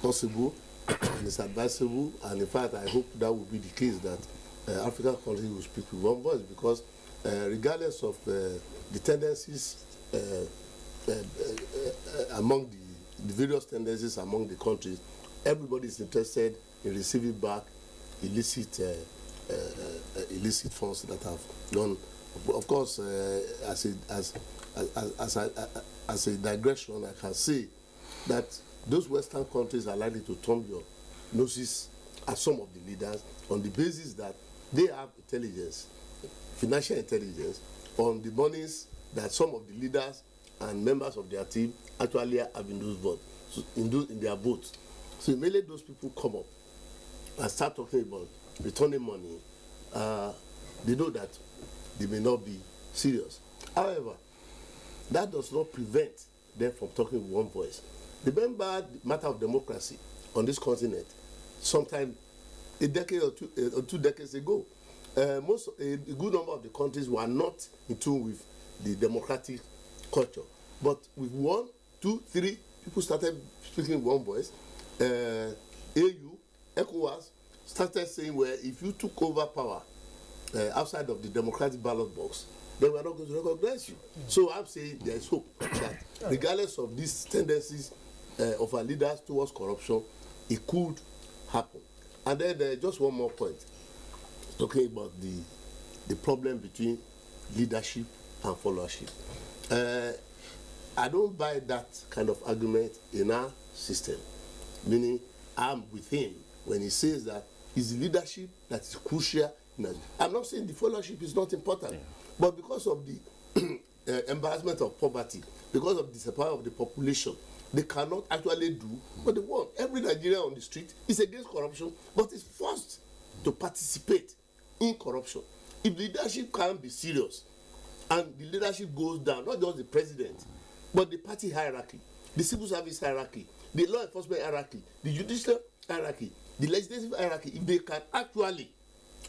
[SPEAKER 5] possible and it's advisable, and in fact, I hope that will be the case, that African countries will speak with one voice, because regardless of the tendencies among the various tendencies among the countries, everybody is interested in receiving back illicit funds that have gone. Of course, as a digression, I can say that those Western countries are likely to turn your noses at some of the leaders on the basis that they have intelligence, financial intelligence, on the monies that some of the leaders and members of their team actually have in those votes, in their votes. So immediately those people come up and start talking about returning money, they know that they may not be serious. However, that does not prevent them from talking with one voice. Remember the matter of democracy. on this continent, sometime a decade or two decades ago. A good number of the countries were not in tune with the democratic culture. But with 1, 2, 3 people started speaking with one voice. AU, ECOWAS started saying, well, if you took over power outside of the democratic ballot box, they were not going to recognize you. So I'm saying there is hope that regardless of these tendencies of our leaders towards corruption, it could happen. And then just one more point, talking about the problem between leadership and followership. I don't buy that kind of argument in our system, meaning I'm with him when he says that it's the leadership that is crucial. I'm not saying the followership is not important, but because of the embarrassment of poverty, because of the supply of the population, they cannot actually do what they want. Every Nigerian on the street is against corruption, but is forced to participate in corruption. If leadership can't be serious, and the leadership goes down, not just the president, but the party hierarchy, the civil service hierarchy, the law enforcement hierarchy, the judicial hierarchy, the legislative hierarchy, if they can actually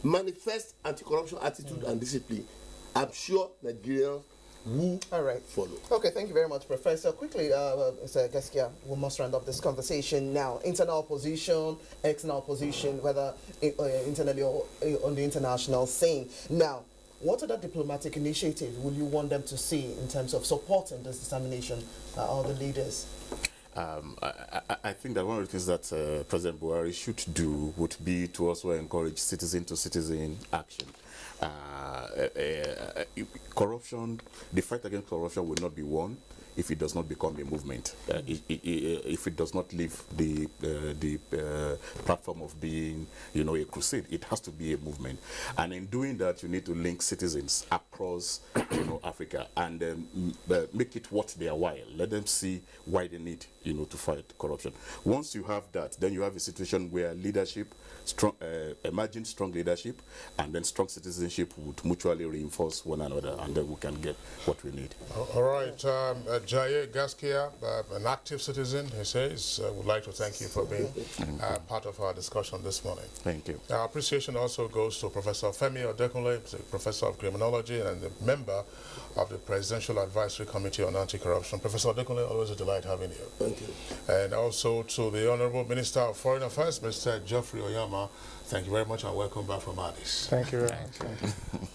[SPEAKER 5] manifest anti-corruption attitude and discipline, I'm sure Nigerians will follow.
[SPEAKER 1] Okay, thank you very much, Professor. Quickly, Mr. Gaskia, we must round up this conversation now. Internal opposition, external opposition, whether internally or on the international scene. Now, what other diplomatic initiatives will you want them to see in terms of supporting this determination of the leaders?
[SPEAKER 7] I think that one of the things that President Buhari should do would be to also encourage citizen-to-citizen action. Corruption, the fight against corruption will not be won if it does not become a movement, if it does not leave the platform of being, a crusade. It has to be a movement, and in doing that, you need to link citizens across, Africa, and make it worth their while. Let them see why they need, to fight corruption. Once you have that, then you have a situation where leadership, emerging strong leadership, and then strong citizenship would mutually reinforce one another, and then we can get what we need.
[SPEAKER 2] All right. Jaye Gaskia, an active citizen, he says, would like to thank you for being part of our discussion this morning.
[SPEAKER 7] Thank you.
[SPEAKER 2] Our appreciation also goes to Professor Femi Odekunle, Professor of Criminology and a member of the Presidential Advisory Committee on Anti-Corruption. Professor Odekunle, always a delight having you.
[SPEAKER 5] Thank you.
[SPEAKER 2] And also to the Honorable Minister of Foreign Affairs, Mr. Geoffrey Oyama. Thank you very much and welcome back from Addis.
[SPEAKER 20] Thank you very much.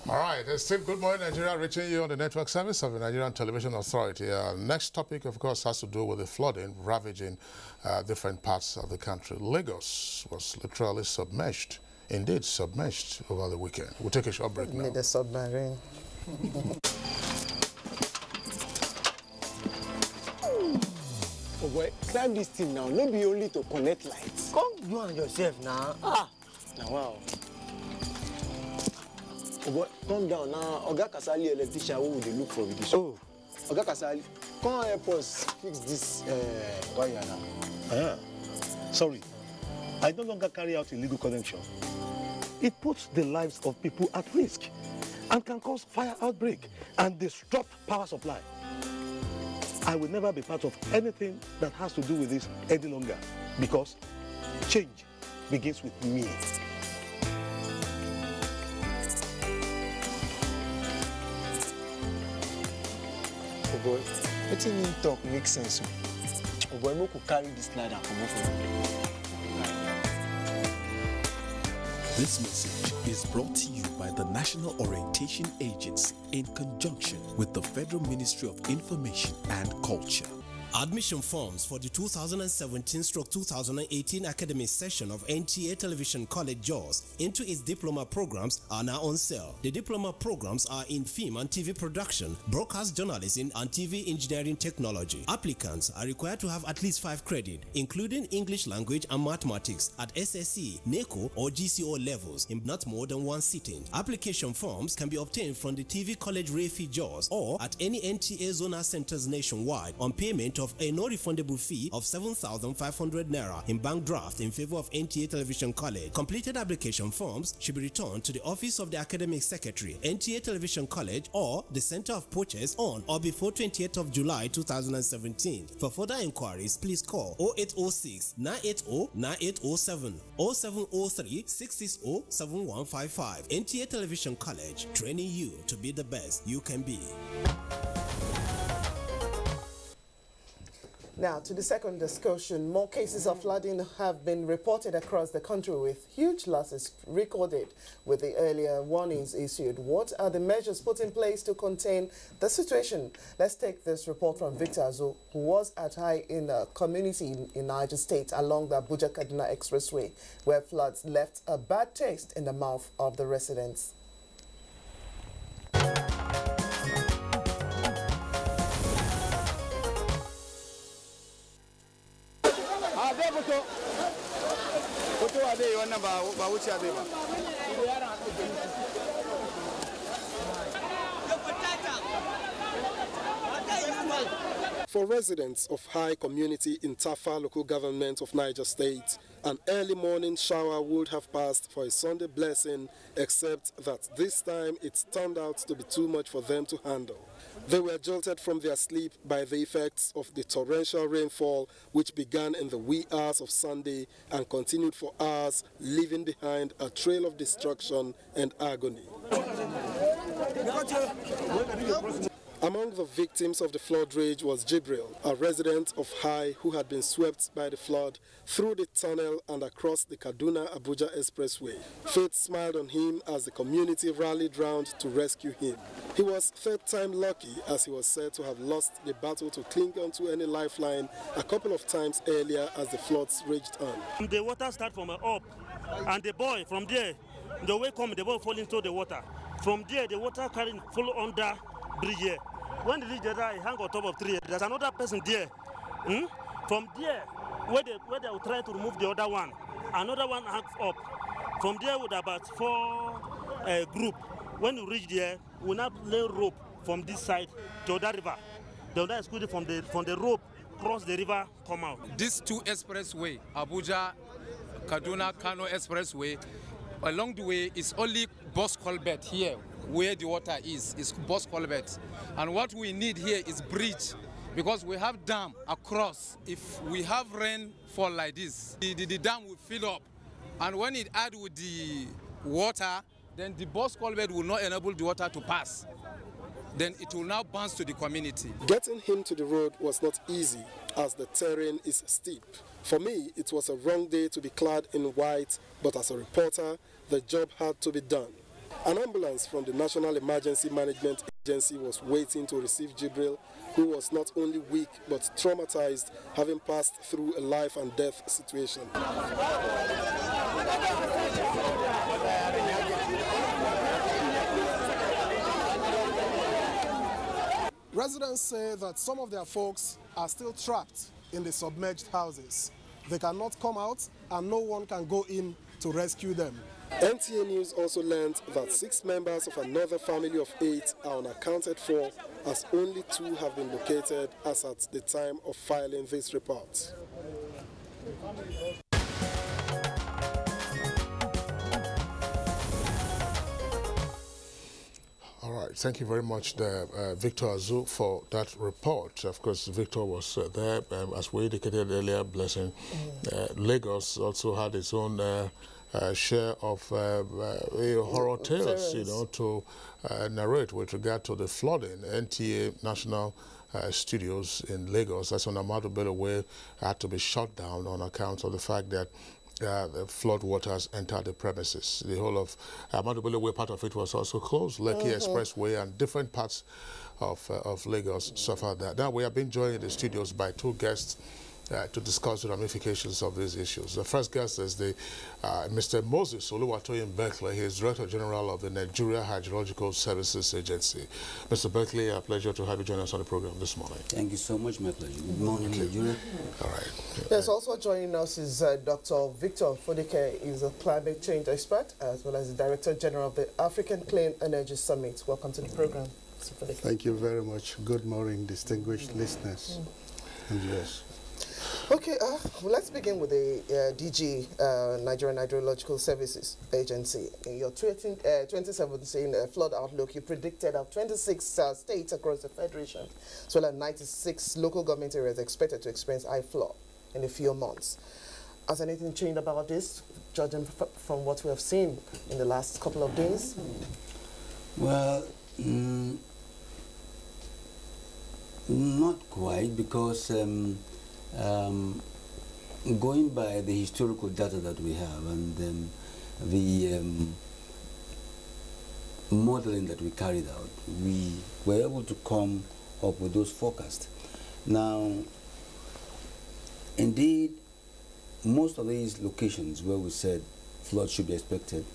[SPEAKER 2] All right, it's still Good Morning Nigeria reaching you on the network service of the Nigerian Television Authority. Next topic, of course, has to do with the flooding ravaging different parts of the country. Lagos was literally submerged, indeed submerged over the weekend. We'll take a short break now.
[SPEAKER 1] Need a submarine.
[SPEAKER 8] Oh boy, climb this thing now. No be only to connect lights. Come you and yourself now. Now wow. Oh boy, come down now. Oga Kasali electrician, who would they look for with this? Oh, Oga Kasali, come help us fix this wire now.
[SPEAKER 9] Sorry, I no longer carry out illegal connection. It puts the lives of people at risk and can cause fire outbreak and disrupt power supply. I will never be part of anything that has to do with this any longer because change begins with me.
[SPEAKER 8] Oh boy, letting him talk makes sense. Oh boy, we could carry this ladder from over.
[SPEAKER 24] This message is brought to you by the National Orientation Agency in conjunction with the Federal Ministry of Information and Culture.
[SPEAKER 10] Admission forms for the 2017-2018 academic session of NTA Television College JAWS into its diploma programs are now on sale. The diploma programs are in film and TV production, broadcast journalism, and TV engineering technology. Applicants are required to have at least 5 credits, including English language and mathematics at SSC, NECO, or GCO levels in not more than 1 sitting. Application forms can be obtained from the TV College Refi JAWS or at any NTA zonal centers nationwide on payment of of a no-refundable fee of 7,500 naira in bank draft in favor of NTA Television College. Completed application forms should be returned to the Office of the Academic Secretary, NTA Television College, or the Center of Purchase on or before 28th of July 2017. For further inquiries, please call 0806 980 9807 or 0703 660 7155. NTA Television College, training you to be the best you can be.
[SPEAKER 1] Now, to the second discussion, more cases of flooding have been reported across the country with huge losses recorded with the earlier warnings issued. What are the measures put in place to contain the situation? Let's take this report from Victor Azo, who was at High in a community in Niger State along the Abuja-Kaduna Expressway, where floods left a bad taste in the mouth of the residents.
[SPEAKER 3] For residents of High Community in Tafa local government of Niger State, an early morning shower would have passed for a Sunday blessing, except that this time it turned out to be too much for them to handle. They were jolted from their sleep by the effects of the torrential rainfall, which began in the wee hours of Sunday and continued for hours, leaving behind a trail of destruction and agony. Among the victims of the flood rage was Jibril, a resident of High who had been swept by the flood through the tunnel and across the Kaduna-Abuja Expressway. Fate smiled on him as the community rallied round to rescue him. He was third time lucky, as he was said to have lost the battle to cling onto any lifeline a couple of times earlier as the floods raged on.
[SPEAKER 11] The water started from up, and the boy from there, the way come, the boy fall into the water. From there, the water carrying full under bridge here. When they reach there, I hang on top of tree. There's another person there. From there, where they will try to remove the other one, another one hangs up. From there, with about 4 group. When you reach there, we now lay rope from this side to the river. The other is from the rope, cross the river, come out.
[SPEAKER 12] These two expressway, Abuja, Kaduna, Kano Expressway, along the way is only bus culvert here. Where the water is bus culvert, and what we need here is bridge, because we have dam across. If we have rain fall like this, the dam will fill up, and when it add with the water, then the bus culvert will not enable the water to pass. Then it will now bounce to the community.
[SPEAKER 3] Getting him to the road was not easy, as the terrain is steep. For me, it was a wrong day to be clad in white, but as a reporter, the job had to be done. An ambulance from the National Emergency Management Agency was waiting to receive Jibril, who was not only weak but traumatized, having passed through a life and death situation.
[SPEAKER 14] Residents say that some of their folks are still trapped in the submerged houses. They cannot come out and no one can go in to rescue them.
[SPEAKER 3] NTA News also learned that 6 members of another family of 8 are unaccounted for, as only 2 have been located as at the time of filing this report.
[SPEAKER 2] All right, thank you very much, Victor Azu, for that report. Of course, Victor was there, as we indicated earlier, blessing. Lagos also had its own share of horror tales, to narrate with regard to the flooding. NTA National Studios in Lagos, that's on Ahmadu Bello Way, had to be shut down on account of the fact that the flood waters entered the premises. The whole of Ahmadu Bello Way, part of it was also closed. Lekki Expressway and different parts of Lagos suffered that. Now we have been joined in the studios by 2 guests to discuss the ramifications of these issues. The first guest is Mr. Moses Oluwatoyin Berkeley. He is Director General of the Nigeria Hydrological Services Agency. Mr. Berkeley, a pleasure to have you join us on the program this morning.
[SPEAKER 25] Thank you so much, my pleasure. Good morning, Nigeria.
[SPEAKER 2] All right.
[SPEAKER 1] Yes, also joining us is Dr. Victor Fodike. He's a climate change expert, as well as the Director General of the African Clean Energy Summit. Welcome to the program, Mr. Fodike.
[SPEAKER 26] Thank you very much. Good morning, distinguished listeners.
[SPEAKER 25] Yes.
[SPEAKER 1] Okay, let's begin with the DG, Nigerian Hydrological Services Agency. In your 2017 flood outlook, you predicted that 26 states across the Federation, as well as 96 local government areas expected to experience high flood in a few months. Has anything changed about this, judging from what we have seen in the last couple of days?
[SPEAKER 25] Well, not quite, because going by the historical data that we have and the modeling that we carried out, we were able to come up with those forecasts. Now, indeed, most of these locations where we said floods should be expected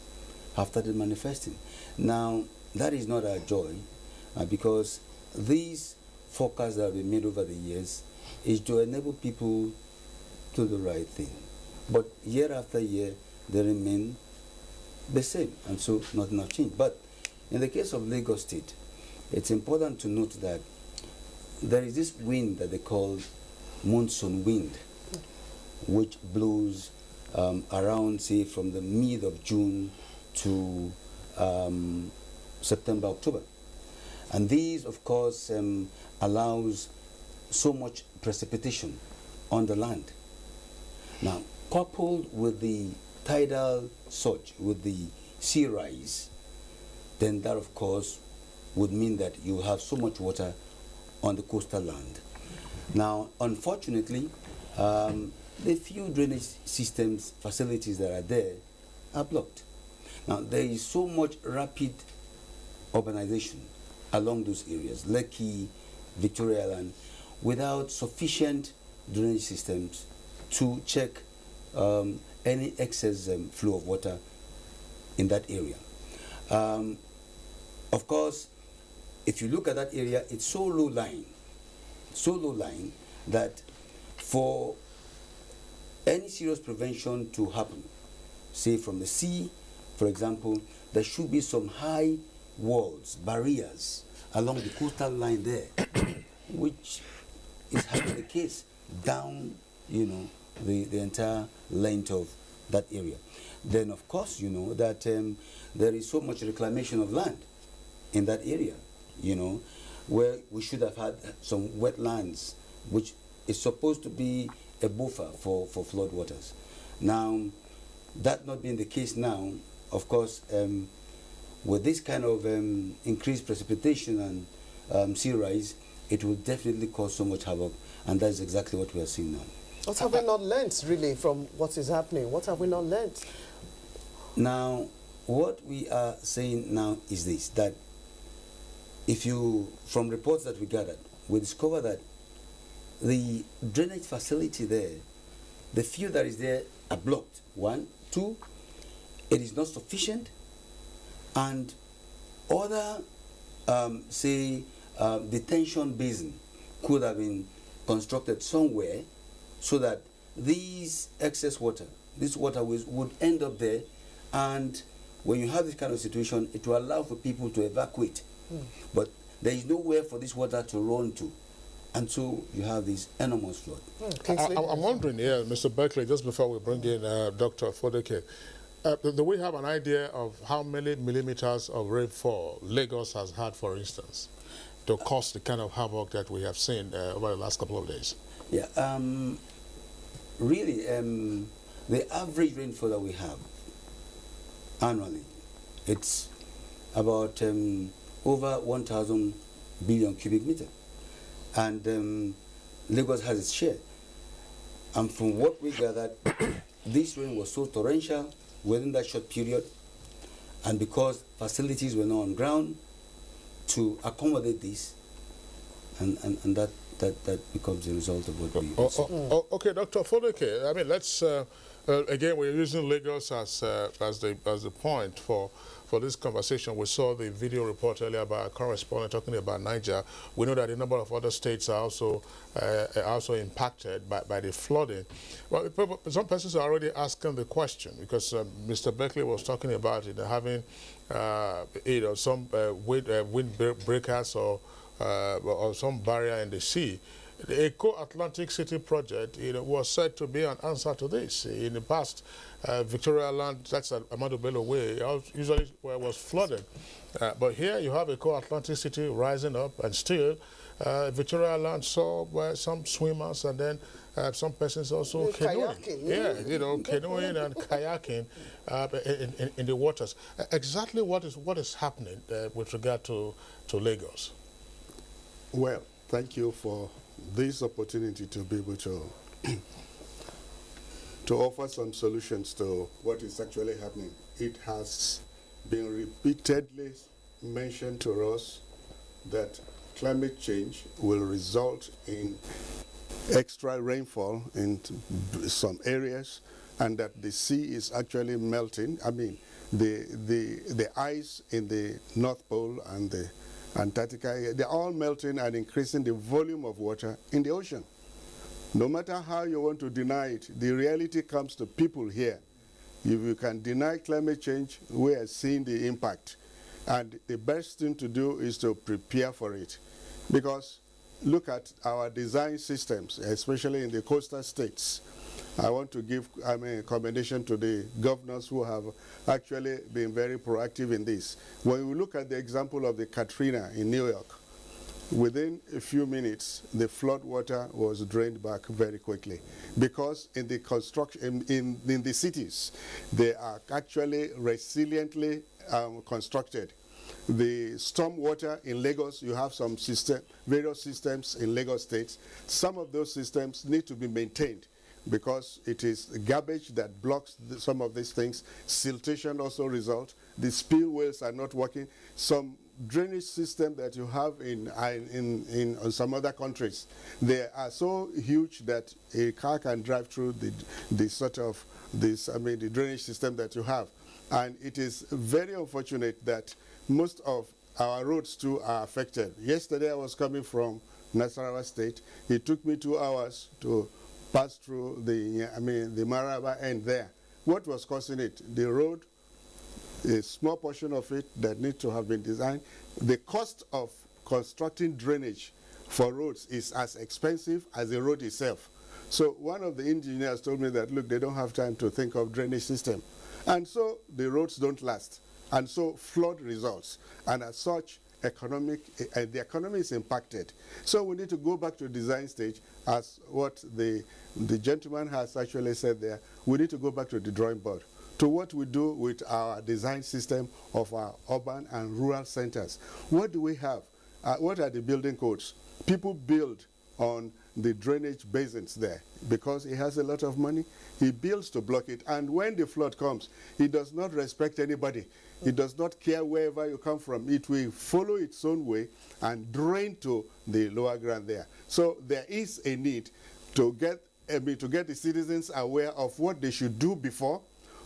[SPEAKER 25] have started manifesting. Now, that is not our joy, because these forecasts that have been made over the years is to enable people to do the right thing. But year after year, they remain the same, and so nothing has changed. But in the case of Lagos State, it's important to note that there is this wind that they call monsoon wind, which blows around, say, from the mid of June to September, October. And these, of course, allows so much precipitation on the land. Now, coupled with the tidal surge, with the sea rise, then that, of course, would mean that you have so much water on the coastal land. Now, unfortunately, the few drainage systems, facilities that are there are blocked. Now, there is so much rapid urbanization along those areas, Lekki, Victoria Island, without sufficient drainage systems to check any excess flow of water in that area. Of course, if you look at that area, it's so low-lying that for any serious prevention to happen, say from the sea, for example, there should be some high walls, barriers along the coastal line there, which is having the case down, you know, the entire length of that area. Then, of course, you know that there is so much reclamation of land in that area, you know, where we should have had some wetlands, which is supposed to be a buffer for flood waters. Now, that not being the case now, of course, with this kind of increased precipitation and sea rise, it will definitely cause so much havoc, and that's exactly what we are seeing now.
[SPEAKER 1] What have we not learnt, really, from what is happening? What have we not learnt?
[SPEAKER 25] Now, what we are saying now is this, that if you, from reports that we gathered, we discover that the drainage facility there, the few that is there are blocked. One, two, it is not sufficient, and other, say, detention basin could have been constructed somewhere so that these excess water, this water would end up there, and when you have this kind of situation, it will allow for people to evacuate. But there is nowhere for this water to run to, and so you have this enormous flood.
[SPEAKER 2] I'm wondering here, Mr. Berkeley, just before we bring in Dr. Fodeke, do we have an idea of how many millimeters of rainfall Lagos has had, for instance, to cause the kind of havoc that we have seen over the last couple of days?
[SPEAKER 25] Yeah, really, the average rainfall that we have annually, it's about over 1,000 billion cubic meter, and Lagos has its share. And from what we gathered, this rain was so torrential within that short period, and because facilities were not on ground to accommodate this, and that becomes the result of what we
[SPEAKER 2] Okay, Dr. Fodeke, I mean, let's again, we're using Lagos as the point for this conversation. We saw the video report earlier by a correspondent talking about Niger. We know that a number of other states are also impacted by the flooding. Well, some persons are already asking the question, because Mr. Berkeley was talking about it, having some wind breakers or some barrier in the sea. The Eco-Atlantic City project, was said to be an answer to this. In the past, Victoria Land, that's Ahmadu Bello Way, usually was flooded. But here you have Eco-Atlantic City rising up, and still Victoria Land saw some swimmers and then some persons also canoeing. Canoeing and kayaking in the waters. Exactly what is happening with regard to Lagos?
[SPEAKER 13] Well, thank you for this opportunity to be able to offer some solutions to what is actually happening. It has been repeatedly mentioned to us that climate change will result in extra rainfall in some areas, and that the sea is actually melting. I mean, the ice in the North Pole and the Antarctica, they're all melting and increasing the volume of water in the ocean. No matter how you want to deny it, the reality comes to people here. If you can deny climate change, we are seeing the impact. And the best thing to do is to prepare for it. Because look at our design systems, especially in the coastal states. I want to give a commendation to the governors who have actually been very proactive in this. When we look at the example of the Katrina in New York, within a few minutes, the flood water was drained back very quickly. Because in the construction, in the cities, they are actually resiliently constructed. The storm water in Lagos, you have some various systems in Lagos State. Some of those systems need to be maintained because it is garbage that blocks some of these things. Siltation also results. The spillways are not working. Some drainage system that you have in some other countries, they are so huge that a car can drive through the drainage system that you have. And it is very unfortunate that most of our roads too are affected. Yesterday I was coming from Nasarawa State. It took me 2 hours to pass through the Maraba end there. What was causing it? The road, a small portion of it that needs to have been designed. The cost of constructing drainage for roads is as expensive as the road itself. So one of the engineers told me that, look, they don't have time to think of drainage system. And so the roads don't last. And so flood results. And as such, the economy is impacted. So we need to go back to the design stage, as what the gentleman has actually said there. We need to go back to the drawing board, to what we do with our design system of our urban and rural centers. What do we have? What are the building codes? People build on the drainage basins there because he has a lot of money. He builds to block it. And when the flood comes, he does not respect anybody. He does not care wherever you come from. It will follow its own way and drain to the lower ground there. So there is a need to get the citizens aware of what they should do before,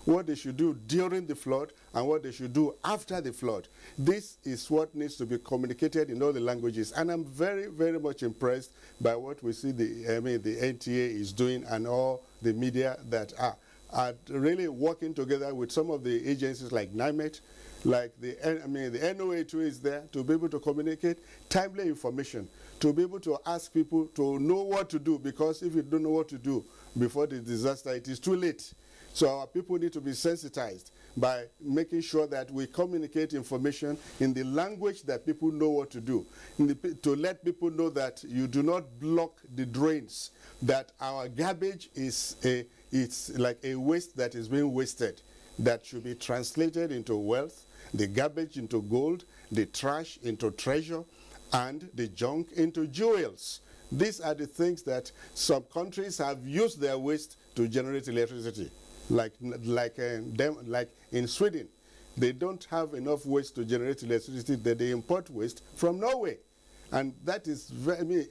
[SPEAKER 13] what they should do during the flood, and what they should do after the flood. This is what needs to be communicated in all the languages. And I'm very, very much impressed by what we see the NTA is doing, and all the media that are really working together with some of the agencies like NIMET, like the NOA too is there to be able to communicate timely information, to be able to ask people to know what to do, because if you don't know what to do before the disaster, it is too late. So our people need to be sensitized by making sure that we communicate information in the language that people know what to do, to let people know that you do not block the drains, that our garbage is it's like a waste that is being wasted, that should be translated into wealth, the garbage into gold, the trash into treasure, and the junk into jewels. These are the things that some countries have used their waste to generate electricity. Like in Sweden, they don't have enough waste to generate electricity, that they import waste from Norway. And that is,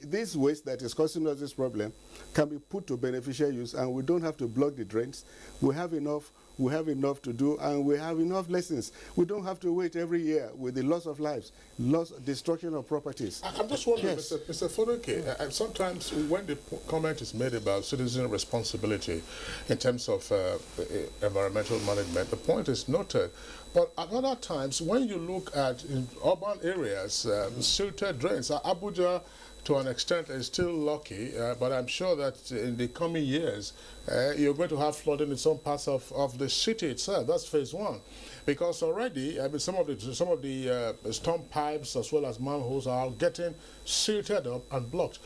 [SPEAKER 13] this waste that is causing us this problem can be put to beneficial use, and we don't have to block the drains. We have enough to do, and we have enough lessons. We don't have to wait every year with the loss of lives, destruction of properties.
[SPEAKER 2] I'm just wondering, yes. Mr. Fodoke, sometimes when the comment is made about citizen responsibility in terms of environmental management, the point is noted. But at other times, when you look at in urban areas, silted drains, Abuja to an extent is still lucky, but I'm sure that in the coming years, you're going to have flooding in some parts of the city itself. That's phase one. Because already, I mean, some of the storm pipes as well as manholes are getting silted up and blocked.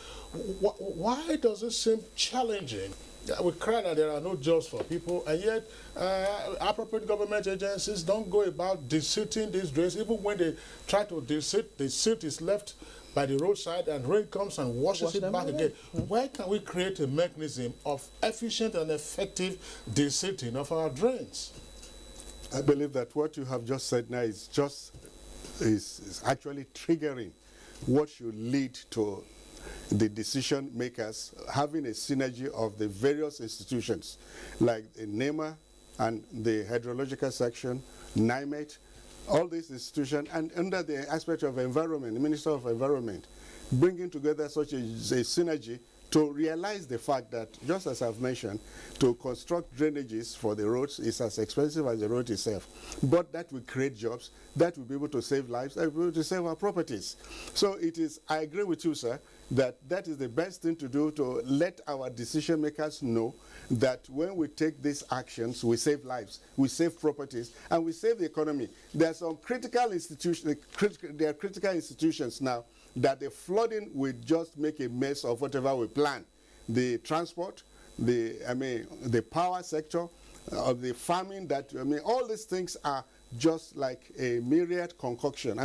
[SPEAKER 2] Why does it seem challenging? We cry that there are no jobs for people, and yet appropriate government agencies don't go about desilting these drains. Even when they try to desilt, the silt is left by the roadside and rain comes and washes it back again. Why can't we create a mechanism of efficient and effective desilting of our drains?
[SPEAKER 13] I believe that what you have just said now is actually triggering what should lead to the decision makers having a synergy of the various institutions like NEMA and the hydrological section, NIMET, all these institutions, and under the aspect of environment, the Minister of Environment, bringing together such a synergy to realize the fact that, just as I've mentioned, to construct drainages for the roads is as expensive as the road itself. But that will create jobs, that will be able to save lives, that will be able to save our properties. So it is, I agree with you, sir, that is the best thing to do, to let our decision makers know that when we take these actions, we save lives, we save properties, and we save the economy. There are some critical institutions, there are critical institutions now that the flooding will just make a mess of whatever we plan. The transport, the power sector, of the farming, all these things are just like a myriad concoction.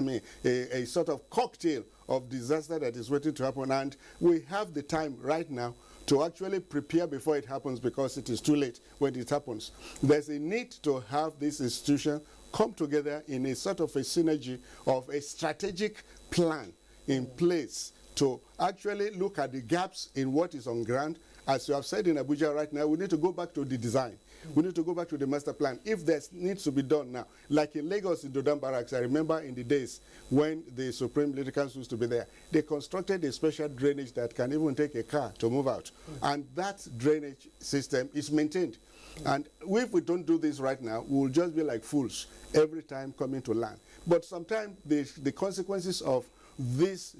[SPEAKER 13] A sort of cocktail of disaster that is waiting to happen, and we have the time right now to actually prepare before it happens, because it is too late when it happens. There's a need to have this institution come together in a sort of a synergy of a strategic plan in place to actually look at the gaps in what is on ground. As you have said in Abuja right now, we need to go back to the design. We need to go back to the master plan. If there needs to be done now, like in Lagos in Dodam Barracks, I remember in the days when the Supreme Military Council used to be there, they constructed a special drainage that can even take a car to move out. And that drainage system is maintained. And if we don't do this right now, we will just be like fools every time coming to land. But sometimes the consequences of this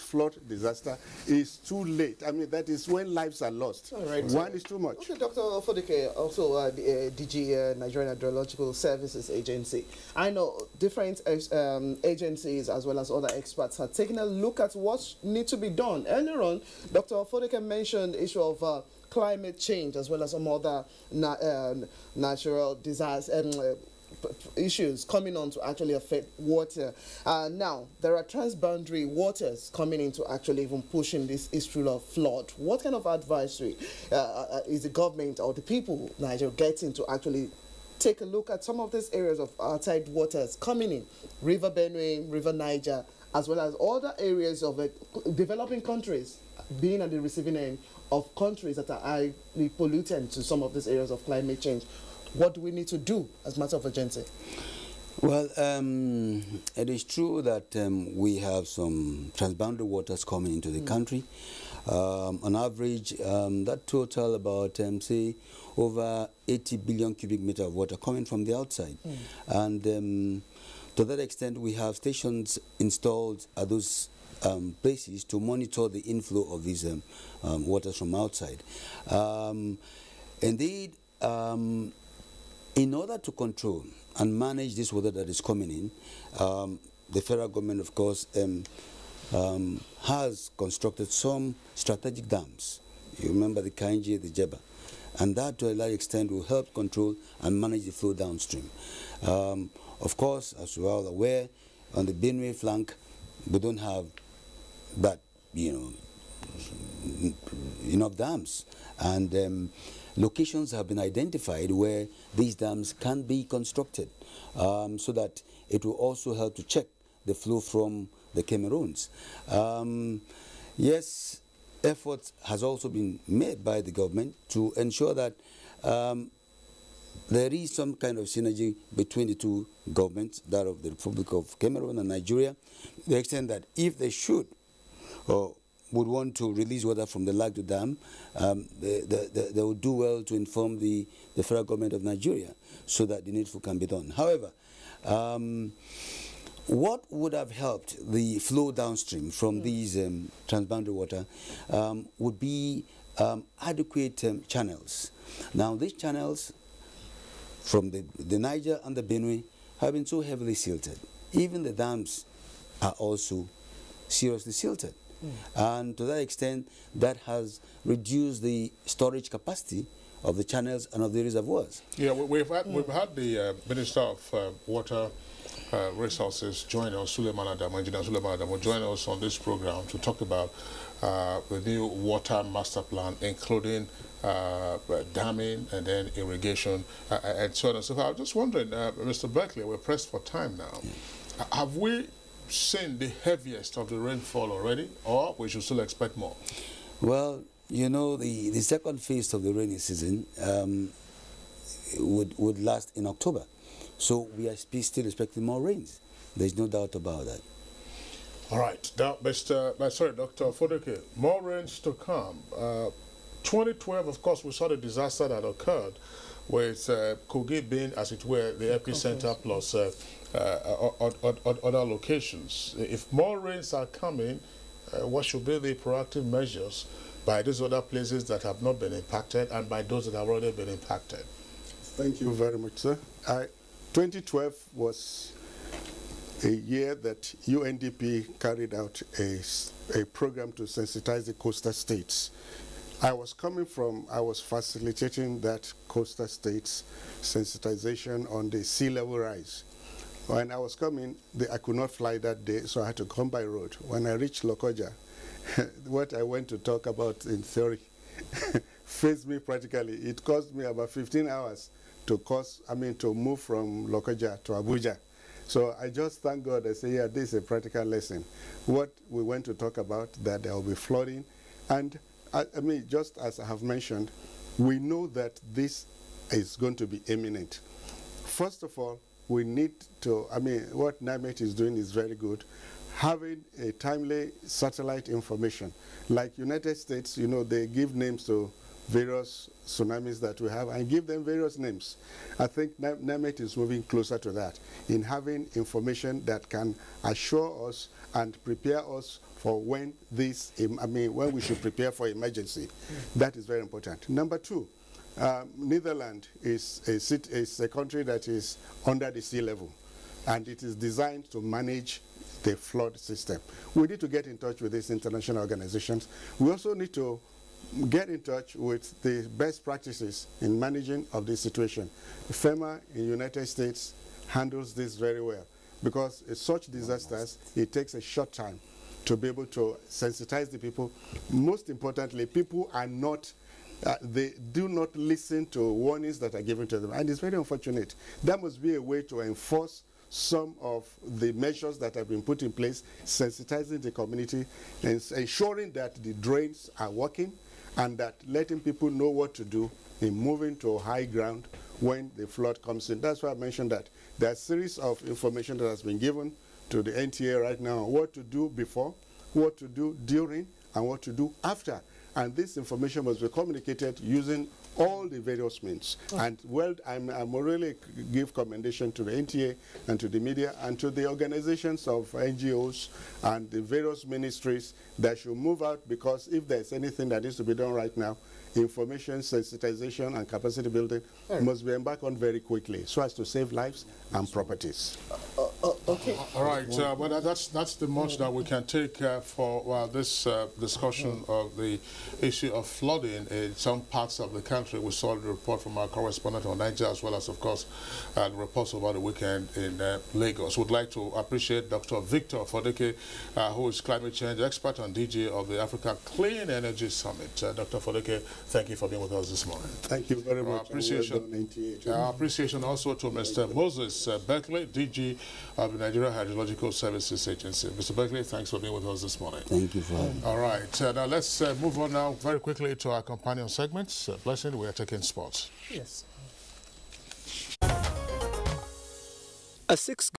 [SPEAKER 13] flood disaster is too late. That is when lives are lost. Right, one is too much.
[SPEAKER 1] Okay, Dr. Fodike, also the DG Nigerian Hydrological Services Agency. I know different agencies as well as other experts are taking a look at what needs to be done. Earlier on, Dr. Fodike mentioned the issue of climate change as well as some other natural disasters. Issues coming on to actually affect water. Now, there are transboundary waters coming in to actually even pushing this issue of flood. What kind of advisory is the government or the people of Nigeria getting to actually take a look at some of these areas of outside waters coming in? River Benue, River Niger, as well as other areas of developing countries being at the receiving end of countries that are highly pollutant to some of these areas of climate change. What do we need to do as a matter of urgency?
[SPEAKER 25] Well, it is true that we have some transboundary waters coming into the country. On average, that total about, say, over 80 billion cubic meters of water coming from the outside. And to that extent, we have stations installed at those places to monitor the inflow of these waters from outside. Indeed, in order to control and manage this water that is coming in, the federal government, of course, has constructed some strategic dams. You remember the Kainji, the Jeba. And that, to a large extent, will help control and manage the flow downstream. Of course, as you are all aware, on the Benue flank, we don't have that, enough dams. And locations have been identified where these dams can be constructed so that it will also help to check the flow from the Cameroons. Yes, effort has also been made by the government to ensure that there is some kind of synergy between the two governments, that of the Republic of Cameroon and Nigeria, to the extent that if they should or would want to release water from the Lagdo Dam, they would do well to inform the federal government of Nigeria so that the needful can be done. However, What would have helped the flow downstream from these transboundary water would be adequate channels. Now, these channels from the Niger and the Benue have been so heavily silted. Even the dams are also seriously silted. And to that extent, that has reduced the storage capacity of the channels and of the reservoirs.
[SPEAKER 2] Yeah, we've had the Minister of Water Resources join us, Suleiman Adamu, Engineer Suleiman Adamu, join us on this program to talk about the new water master plan, including damming and then irrigation and so on and so forth. I was just wondering, Mr. Berkeley, we're pressed for time now. Have we seen the heaviest of the rainfall already, or we should still expect more?
[SPEAKER 25] Well, you know, the second phase of the rainy season would last in October. So we are still expecting more rains. There's no doubt about that.
[SPEAKER 2] All right. Now, Dr. Fodeke, more rains to come. 2012, of course, we saw the disaster that occurred with Kogi being, as it were, the epicenter plus other locations. If more rains are coming, what should be the proactive measures by these other places that have not been impacted and by those that have already been impacted?
[SPEAKER 13] Thank you very much, sir. 2012 was a year that UNDP carried out a program to sensitize the coastal states. I was facilitating that coastal states sensitization on the sea level rise. When I was coming, I could not fly that day, so I had to come by road. When I reached Lokoja, what I went to talk about in theory faced me practically. It cost me about 15 hours to move from Lokoja to Abuja. So I just thank God. I say, yeah, this is a practical lesson. What we went to talk about, that there will be flooding. And just as I have mentioned, we know that this is going to be imminent. First of all, we need to, what NIMET is doing is very good. Having a timely satellite information. Like United States, you know, they give names to various tsunamis that we have and give them various names. I think NIMET is moving closer to that in having information that can assure us and prepare us for when when we should prepare for emergency. That is very important. Number two, Netherlands is a country that is under the sea level, and it is designed to manage the flood system. We need to get in touch with these international organizations. We also need to get in touch with the best practices in managing of this situation. FEMA in the United States handles this very well, because in such disasters, it takes a short time to be able to sensitize the people. Most importantly, people are not, they do not listen to warnings that are given to them, and it's very unfortunate. There must be a way to enforce some of the measures that have been put in place, sensitizing the community and ensuring that the drains are working, and that letting people know what to do in moving to high ground when the flood comes in. That's why I mentioned that there are a series of information that has been given to the NTA right now on what to do before, what to do during, and what to do after. And this information must be communicated using all the various means. And I'm really give commendation to the NTA and to the media and to the organizations of NGOs and the various ministries that should move out, because if there's anything that needs to be done right now, information, sensitization, and capacity building must be embarked on very quickly so as to save lives and properties.
[SPEAKER 1] Okay.
[SPEAKER 2] All right, well, that's the much that we can take for this discussion of the issue of flooding in some parts of the country. We saw the report from our correspondent on Niger, as well as, of course, the reports over the weekend in Lagos. We'd like to appreciate Dr. Victor Fodeke, who is climate change expert and DG of the Africa Clean Energy Summit. Dr. Fodeke, thank you for being with us this morning.
[SPEAKER 13] Thank you very much.
[SPEAKER 2] Our appreciation also to Mr. Moses Berkeley, DG of the Nigerian Hydrological Services Agency. Mr. Berkeley, thanks for being with us this morning.
[SPEAKER 25] Thank you for having me.
[SPEAKER 2] All right, now let's move on now very quickly to our companion segments. Blessing, we are taking sports.
[SPEAKER 1] Yes.
[SPEAKER 15] A 6